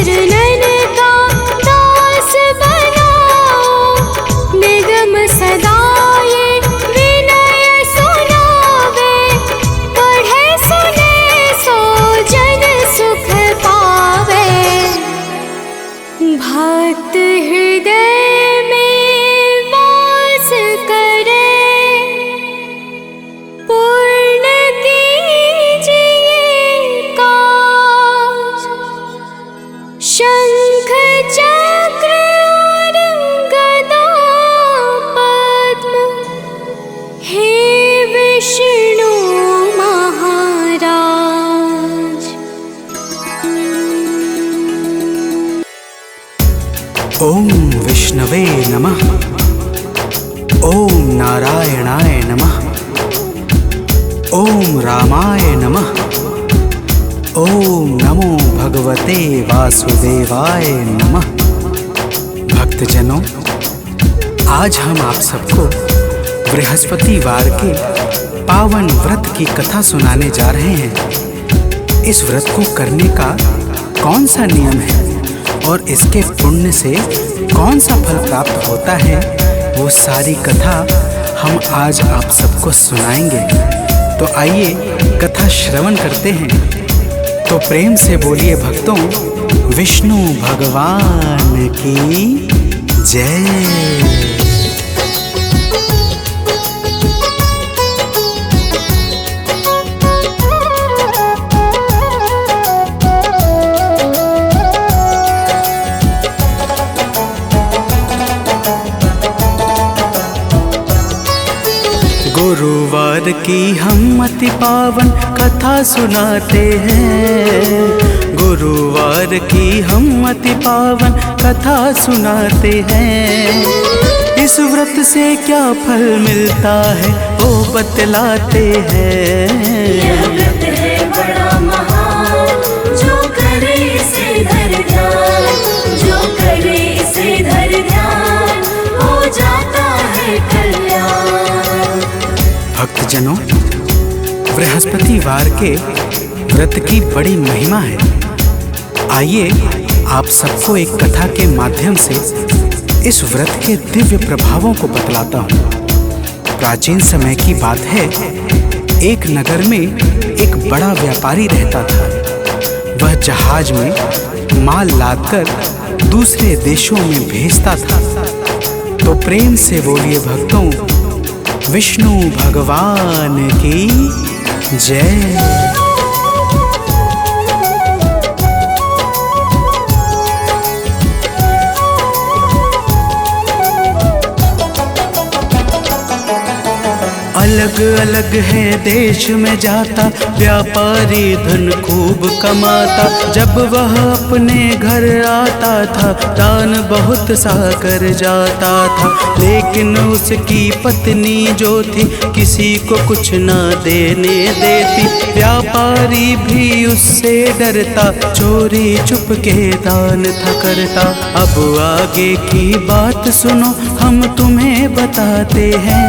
चरणन का दास बनाओ। निगम सदा ये विनय सुनावे, पढ़े सुने सो जन सुख पावे। भक्त हृदय में वास करे, पूर्ण कीजिए काज। शंख चक्र और गदा पद्म, हे विष्णु महाराज। ओम विष्णवे नमः। ओम नारायणाय नमः। ओम रामाय नमः। ओम नमो भगवते वासुदेवाय नमः। भक्तजनों, आज हम आप सबको बृहस्पतिवार के पावन व्रत की कथा सुनाने जा रहे हैं। इस व्रत को करने का कौन सा नियम है और इसके पुण्य से कौन सा फल प्राप्त होता है, वो सारी कथा हम आज आप सबको सुनाएंगे। तो आइए कथा श्रवण करते हैं। तो प्रेम से बोलिए भक्तों, विष्णु भगवान की जय। गुरुवार की हम अति पावन कथा सुनाते हैं। गुरुवार की हम अति पावन कथा सुनाते हैं। इस व्रत से क्या फल मिलता है वो बतलाते हैं। यह व्रत है बड़ा महान, जो करे इसे धर ध्यान, जो करे इसे धर ध्यान, हो जाता है कल्याण। भक्तजनों, बृहस्पतिवार के व्रत की बड़ी महिमा है। आइए आप सबको एक कथा के माध्यम से इस व्रत के दिव्य प्रभावों को बतलाता हूँ। प्राचीन समय की बात है, एक नगर में एक बड़ा व्यापारी रहता था। वह जहाज में माल लादकर दूसरे देशों में भेजता था। तो प्रेम से बोलिए भक्तों, विष्णु भगवान की जय। अलग अलग है देश में जाता, व्यापारी धन खूब कमाता। जब वह अपने घर आता था, दान बहुत सा कर जाता था। लेकिन उसकी पत्नी जो थी, किसी को कुछ ना देने देती। व्यापारी भी उससे डरता, चोरी चुप के दान था करता। अब आगे की बात सुनो, हम तुम्हें बताते हैं,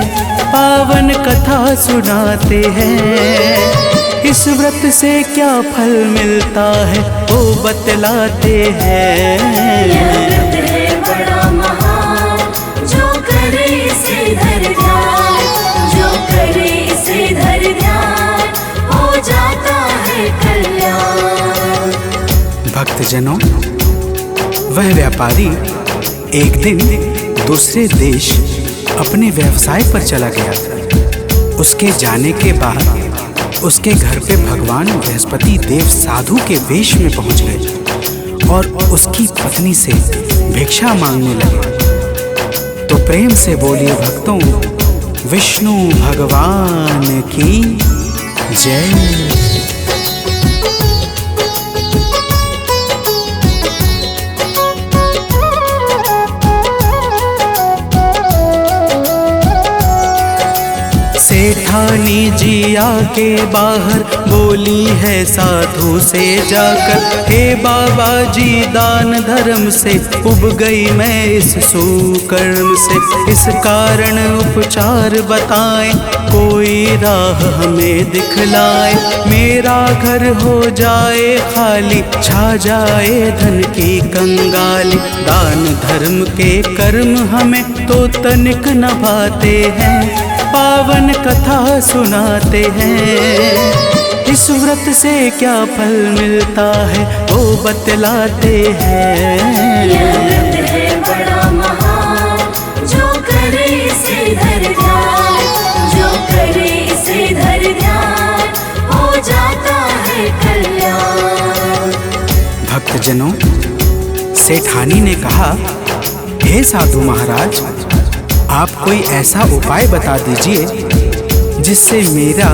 पावन कथा सुनाते हैं। इस व्रत से क्या फल मिलता है वो बतलाते हैं। यह व्रत है बड़ा महान, जो करे इसे धर ध्यान, जो करे इसे धर ध्यान, हो जाता है कल्याण। भक्तजनों, वह व्यापारी एक दिन दूसरे देश अपने व्यवसाय पर चला गया। उसके जाने के बाद उसके घर पे भगवान बृहस्पति देव साधु के वेश में पहुंच गए और उसकी पत्नी से भिक्षा मांगने लगे। तो प्रेम से बोलिए भक्तों, विष्णु भगवान की जय। सेठ सेठानी जी आके बाहर बोली है साधु से जाकर, हे बाबा जी दान धर्म से उब गई मैं इस सुकर्म से। इस कारण उपचार बताएं, कोई राह हमें दिखलाए। मेरा घर हो जाए खाली, छा जाए धन की कंगाली। दान धर्म के कर्म हमें तो तनिक न भाते हैं, पावन कथा सुनाते हैं। इस व्रत से क्या फल मिलता है वो बतलाते हैं। यह व्रत है बड़ा महान, जो करे इसे धर ध्यान, जो करे इसे धर ध्यान, हो जाता है कल्याण। भक्तजनों, सेठानी ने कहा, हे साधु महाराज, आप कोई ऐसा उपाय बता दीजिए जिससे मेरा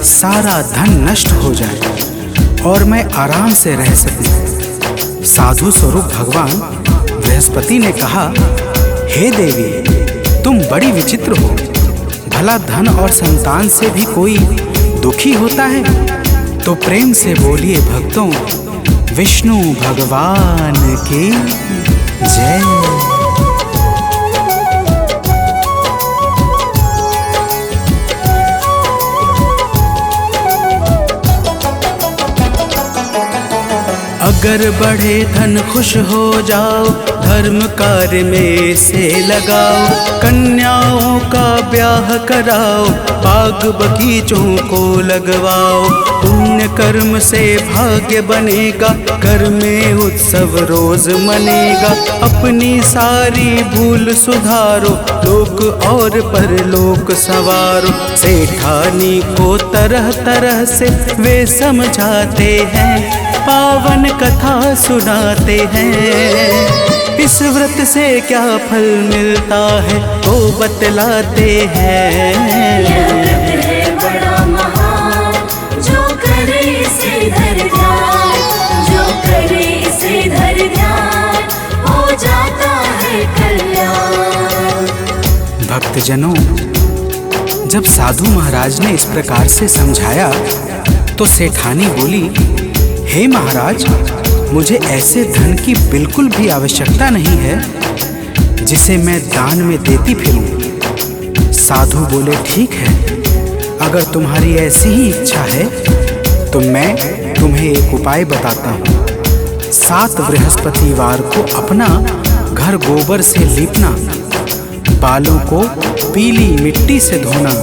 सारा धन नष्ट हो जाए और मैं आराम से रह सकूं। साधु स्वरूप भगवान बृहस्पति ने कहा, हे देवी, तुम बड़ी विचित्र हो। भला धन और संतान से भी कोई दुखी होता है? तो प्रेम से बोलिए भक्तों, विष्णु भगवान की जय। अगर बढ़े धन खुश हो जाओ, धर्म कार्य में से लगाओ। कन्याओं का ब्याह कराओ, बाग बगीचों को लगवाओ। पुण्य कर्म से भाग्य बनेगा, घर में उत्सव रोज मनेगा। अपनी सारी भूल सुधारो, लोक और परलोक सवारो। सेठानी को तरह तरह से वे समझाते हैं, पावन कथा सुनाते हैं। इस व्रत से क्या फल मिलता है वो बतलाते हैं। यह व्रत है बड़ा महान, जो करे इसे धर ध्यान, जो करे इसे धर ध्यान, हो जाता है कल्याण। भक्तजनों, जब साधु महाराज ने इस प्रकार से समझाया तो सेठानी बोली, हे महाराज, मुझे ऐसे धन की बिल्कुल भी आवश्यकता नहीं है जिसे मैं दान में देती फिरूं। साधु बोले, ठीक है, अगर तुम्हारी ऐसी ही इच्छा है तो मैं तुम्हें एक उपाय बताता हूँ। 7 बृहस्पतिवार को अपना घर गोबर से लीपना, बालों को पीली मिट्टी से धोना,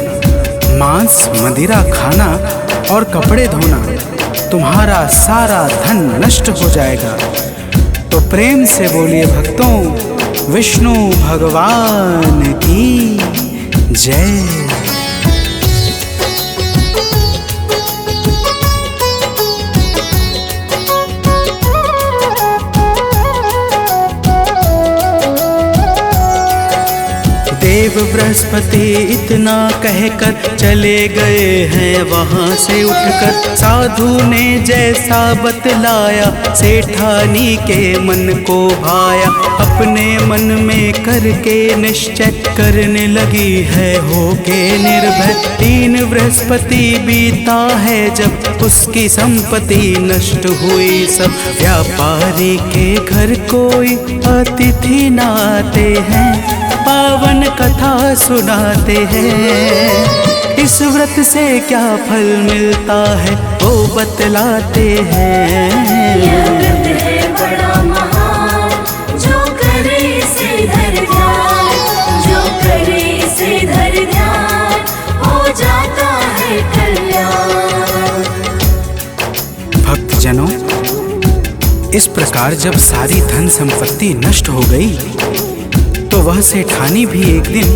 मांस मदिरा खाना और कपड़े धोना, तुम्हारा सारा धन नष्ट हो जाएगा। तो प्रेम से बोलिए भक्तों, विष्णु भगवान की जय। देव बृहस्पति इतना कहकर चले गए हैं वहाँ से उठकर। साधु ने जैसा बतलाया, सेठानी के मन को भाया। अपने मन में करके निश्चय करने लगी है होके निर्भय। 3 बृहस्पति बीता है जब उसकी संपत्ति नष्ट हुई सब। व्यापारी के घर कोई अतिथि न आते हैं, पावन कथा सुनाते हैं। इस व्रत से क्या फल मिलता है वो बतलाते हैं। यह व्रत है बड़ा महान, जो करे इसे धर ध्यान, जो करे इसे धर ध्यान, हो जाता है कल्याण। भक्तजनों, इस प्रकार जब सारी धन संपत्ति नष्ट हो गई तो वह सेठानी भी एक दिन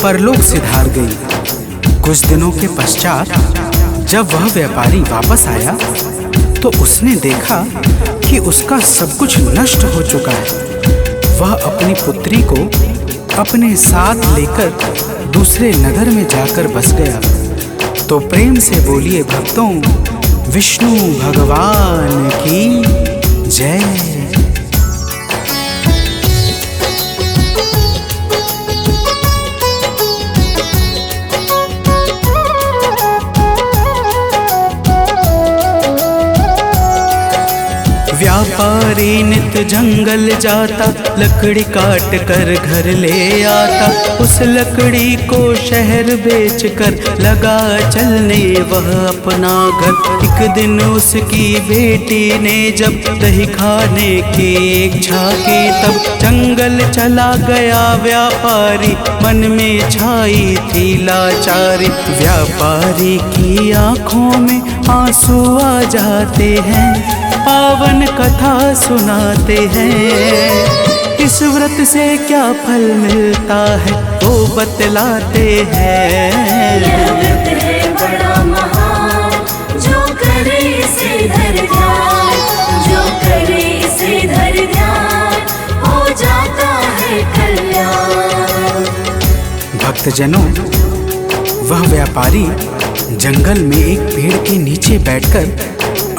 परलोक सिधार गई। कुछ दिनों के पश्चात जब वह व्यापारी वापस आया तो उसने देखा कि उसका सब कुछ नष्ट हो चुका है। वह अपनी पुत्री को अपने साथ लेकर दूसरे नगर में जाकर बस गया। तो प्रेम से बोलिए भक्तों, विष्णु भगवान की जय। व्यापारी नित जंगल जाता, लकड़ी काट कर घर ले आता। उस लकड़ी को शहर बेच कर लगा चलने वह अपना घर। एक दिन उसकी बेटी ने जब दही खाने की इच्छा की, तब जंगल चला गया व्यापारी, मन में छाई थी लाचारी। व्यापारी की आंखों में आंसू आ जाते हैं, पावन कथा सुनाते हैं। इस व्रत से क्या फल मिलता है वो बतलाते हैं। यह व्रत है बड़ा महान, जो करे इसे धर ध्यान, जो करे इसे धर ध्यान, हो जाता है कल्याण। भक्तजनों, वह व्यापारी जंगल में एक पेड़ के नीचे बैठकर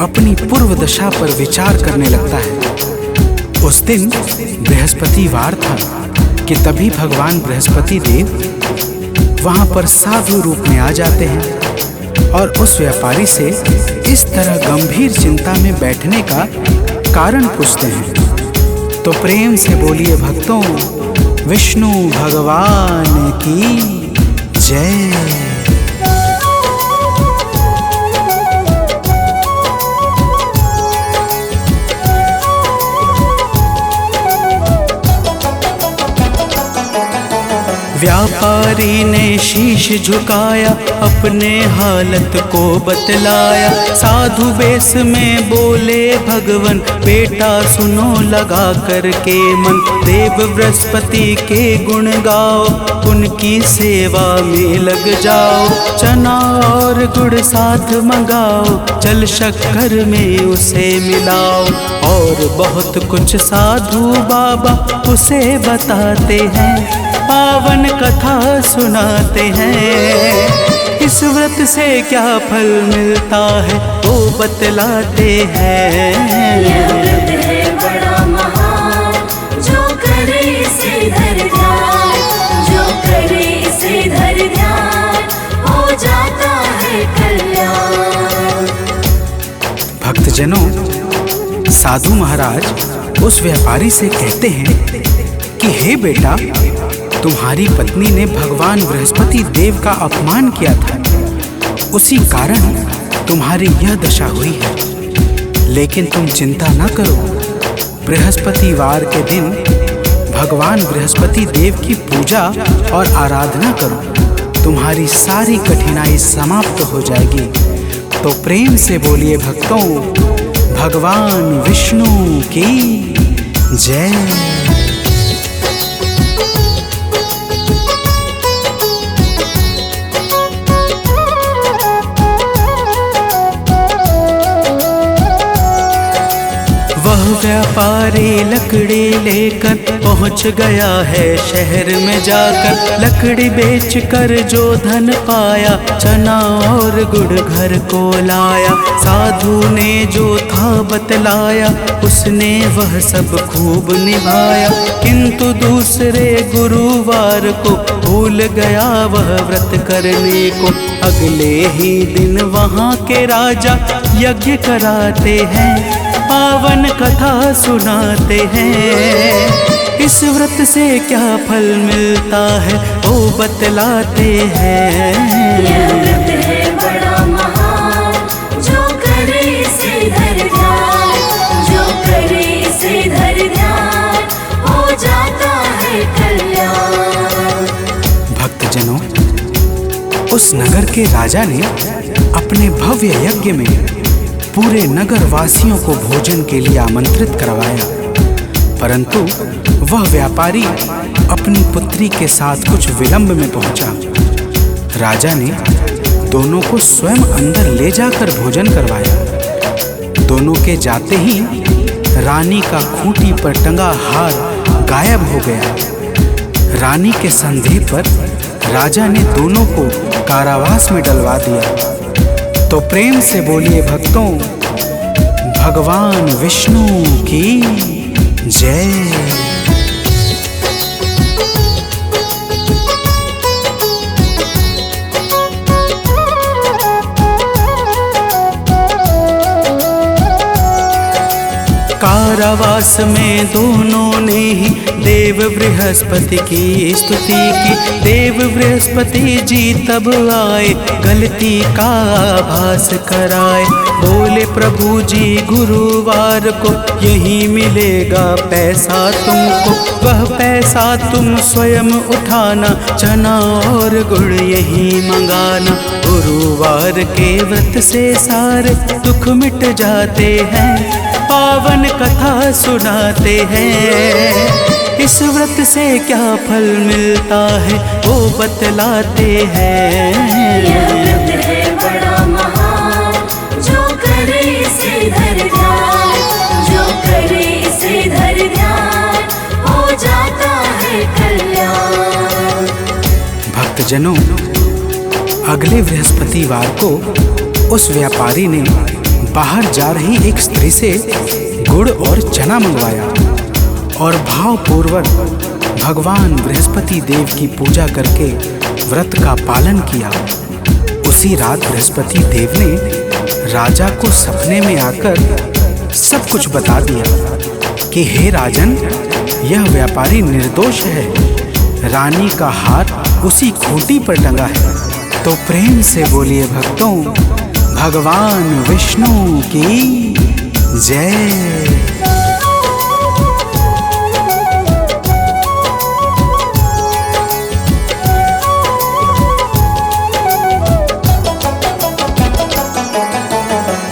अपनी पूर्व दशा पर विचार करने लगता है। उस दिन बृहस्पतिवार था कि तभी भगवान बृहस्पति देव वहां पर साधु रूप में आ जाते हैं और उस व्यापारी से इस तरह गंभीर चिंता में बैठने का कारण पूछते हैं। तो प्रेम से बोलिए भक्तों, विष्णु भगवान की जय। व्यापारी ने शीश झुकाया, अपने हालत को बतलाया। साधु बेस में बोले भगवन, बेटा सुनो लगा करके मन। देव बृहस्पति के गुण गाओ, उनकी सेवा में लग जाओ। चना और गुड़ साथ मंगाओ, जल शक्कर में उसे मिलाओ। और बहुत कुछ साधु बाबा उसे बताते हैं, पावन कथा सुनाते हैं। इस व्रत से क्या फल मिलता है वो बतलाते हैं। यह व्रत है बड़ा महान, जो करे इसे धर ध्यान, जो करे इसे धर ध्यान, हो जाता है कल्याण। भक्तजनों, साधु महाराज उस व्यापारी से कहते हैं कि हे बेटा, तुम्हारी पत्नी ने भगवान बृहस्पति देव का अपमान किया था, उसी कारण तुम्हारी यह दशा हुई है। लेकिन तुम चिंता न करो, बृहस्पतिवार के दिन भगवान बृहस्पति देव की पूजा और आराधना करो, तुम्हारी सारी कठिनाई समाप्त हो जाएगी। तो प्रेम से बोलिए भक्तों, भगवान विष्णु की जय। वह व्यापारी लकड़ी लेकर पहुंच गया है शहर में जाकर। लकड़ी बेचकर जो धन पाया, चना और गुड़ घर को लाया। साधु ने जो था बतलाया, उसने वह सब खूब निभाया। किंतु दूसरे गुरुवार को भूल गया वह व्रत करने को। अगले ही दिन वहाँ के राजा यज्ञ कराते हैं, पावन कथा सुनाते हैं। इस व्रत से क्या फल मिलता है वो बतलाते हैं। यह व्रत है बड़ा महान, जो करे इसे धर ध्यान, जो करे इसे धर ध्यान, हो जाता है कल्याण। भक्तजनों, उस नगर के राजा ने अपने भव्य यज्ञ में पूरे नगर वासियों को भोजन के लिए आमंत्रित करवाया, परंतु वह व्यापारी अपनी पुत्री के साथ कुछ विलंब में पहुंचा। राजा ने दोनों को स्वयं अंदर ले जाकर भोजन करवाया। दोनों के जाते ही रानी का खूंटी पर टंगा हार गायब हो गया। रानी के संदेह पर राजा ने दोनों को कारावास में डलवा दिया। तो प्रेम से बोलिए भक्तों, भगवान विष्णु की जय। कारावास में दोनों ने ही देव बृहस्पति की स्तुति की। देव बृहस्पति जी तब आए, गलती का आभास कराए। बोले प्रभु जी गुरुवार को यही मिलेगा पैसा तुमको, वह पैसा तुम स्वयं उठाना, चना और गुड़ यही मंगाना। गुरुवार के व्रत से सारे दुख मिट जाते हैं, पावन कथा सुनाते हैं। इस व्रत से क्या फल मिलता है वो बतलाते हैं। यह व्रत है बड़ा महान, जो करे इसे धर ध्यान, जो करे इसे धर ध्यान, हो जाता है कल्याण। भक्तजनों, अगले बृहस्पतिवार को उस व्यापारी ने बाहर जा रही एक स्त्री से गुड़ और चना मंगवाया और भावपूर्वक भगवान बृहस्पति देव की पूजा करके व्रत का पालन किया। उसी रात बृहस्पति देव ने राजा को सपने में आकर सब कुछ बता दिया कि हे राजन, यह व्यापारी निर्दोष है, रानी का हाथ उसी खूंटी पर टंगा है। तो प्रेम से बोलिए भक्तों, भगवान विष्णु की जय।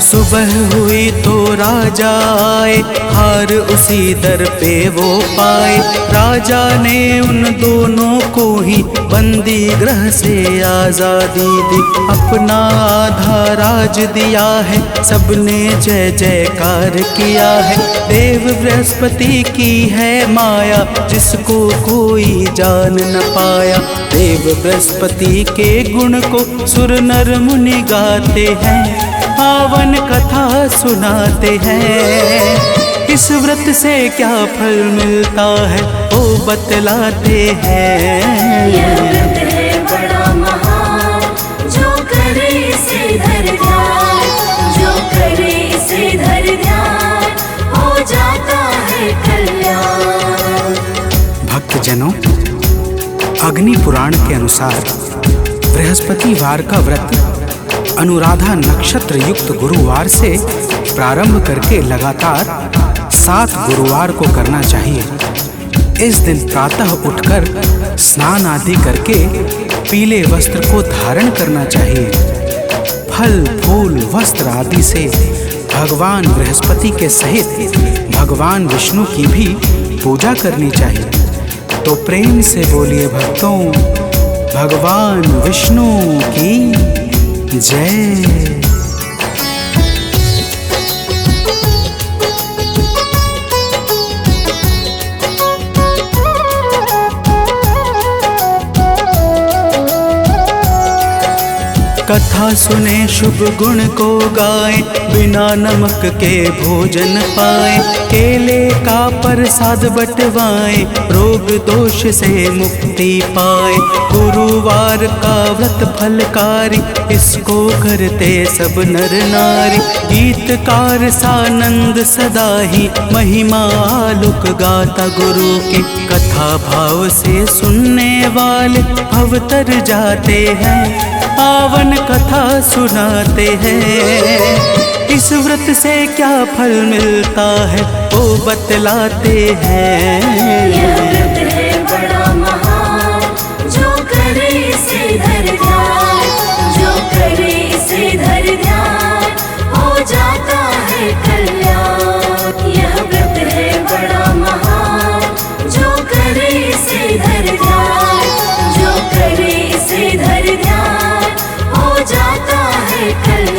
सुबह हुई तो राजा आए, हार उसी दर पे वो पाए। राजा ने उन दोनों को ही बंदी गृह से आजादी दी, अपना आधा राज दिया है, सबने जय जयकार किया है। देव बृहस्पति की है माया, जिसको कोई जान न पाया। देव बृहस्पति के गुण को सुर नर मुनि गाते हैं, पावन कथा सुनाते हैं। इस व्रत से क्या फल मिलता है वो बतलाते हैं। यह व्रत है बड़ा महान, जो करे इसे धर ध्यान, जो करे इसे धर ध्यान, हो जाता है कल्याण। भक्तजनों, अग्नि पुराण के अनुसार बृहस्पतिवार का व्रत अनुराधा नक्षत्र युक्त गुरुवार से प्रारंभ करके लगातार 7 गुरुवार को करना चाहिए। इस दिन प्रातः उठकर स्नान आदि करके पीले वस्त्र को धारण करना चाहिए। फल फूल वस्त्र आदि से भगवान बृहस्पति के सहित भगवान विष्णु की भी पूजा करनी चाहिए। तो प्रेम से बोलिए भक्तों, भगवान विष्णु की जय। कथा सुने शुभ गुण को गाए, बिना नमक के भोजन पाए। केले का प्रसाद बटवाए, रोग दोष से मुक्ति पाए। गुरुवार का व्रत फलकारी, इसको करते सब नर नारी। गीतकार सानंद सदा ही, महिमा आलोक गाता गुरु की। कथा भाव से सुनने वाले भव तर जाते हैं, पावन कथा सुनाते हैं। इस व्रत से क्या फल मिलता है वो बतलाते हैं। यह व्रत है बड़ा महान, जो करे इसे धर ध्यान, जो करे इसे धर ध्यान, हो जाता है कल्याण। यह व्रत है बड़ा महान, जो करे इसे धर ध्यान, जो करे इसे धर ध्यान, हो जाता है कल्याण।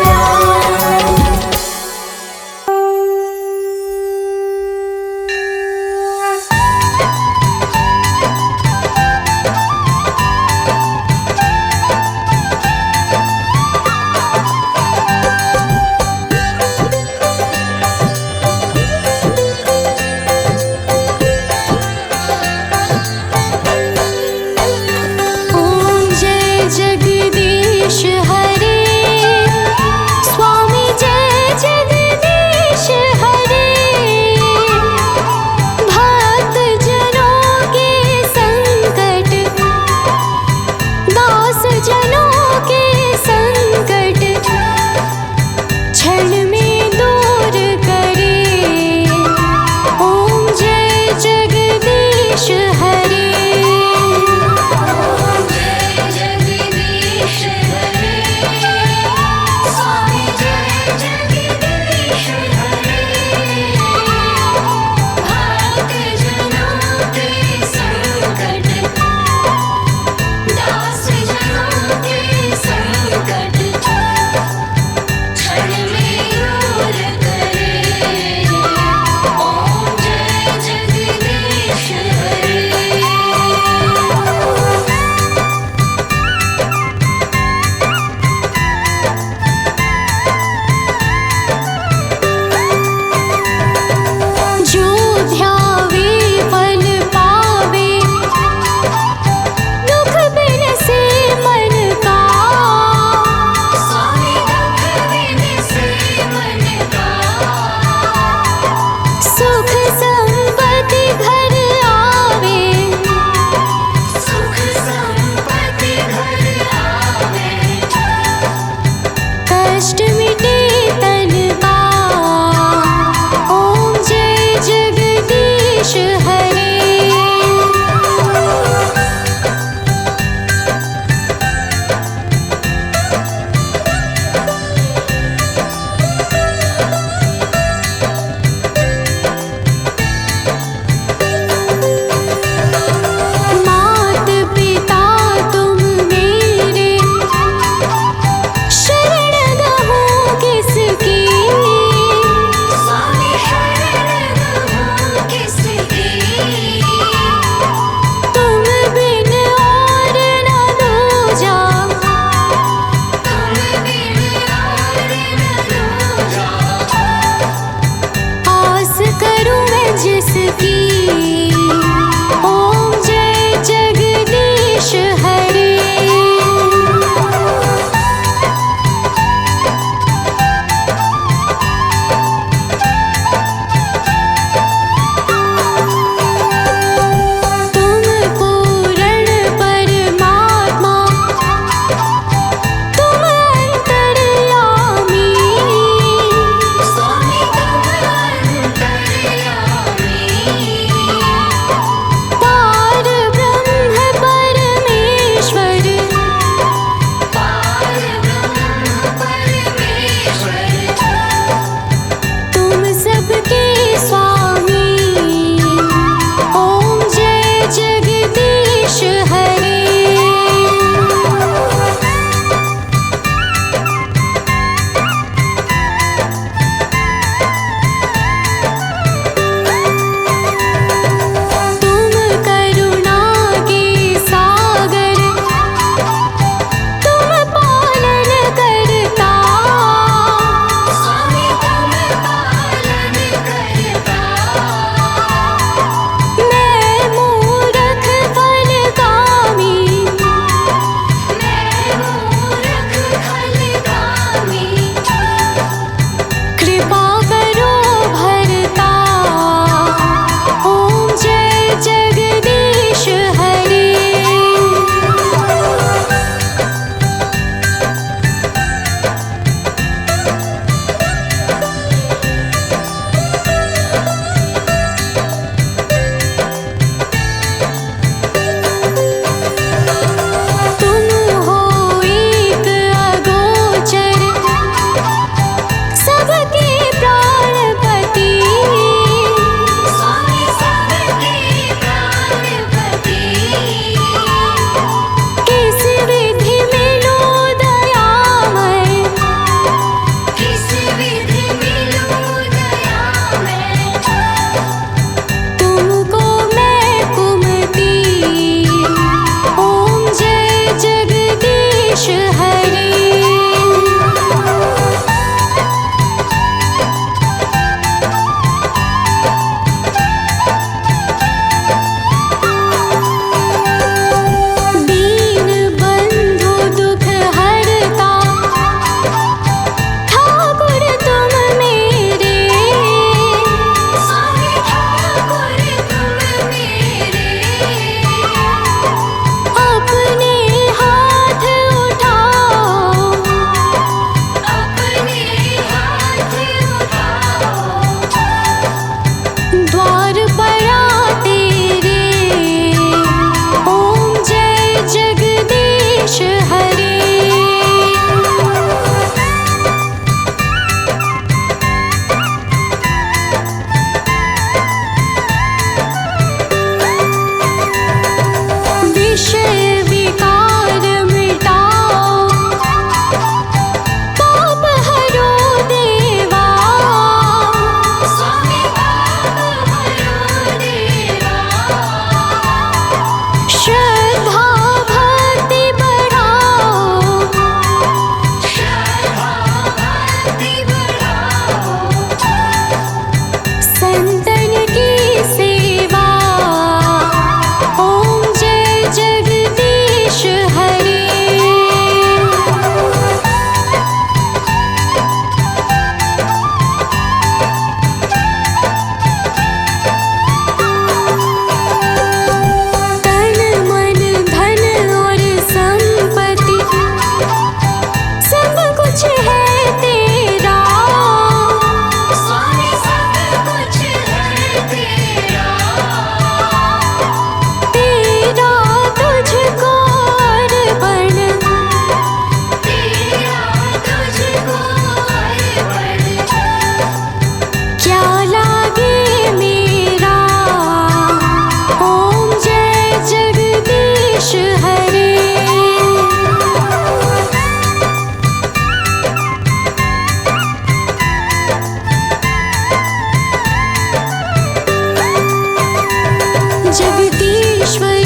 जगदीश्वर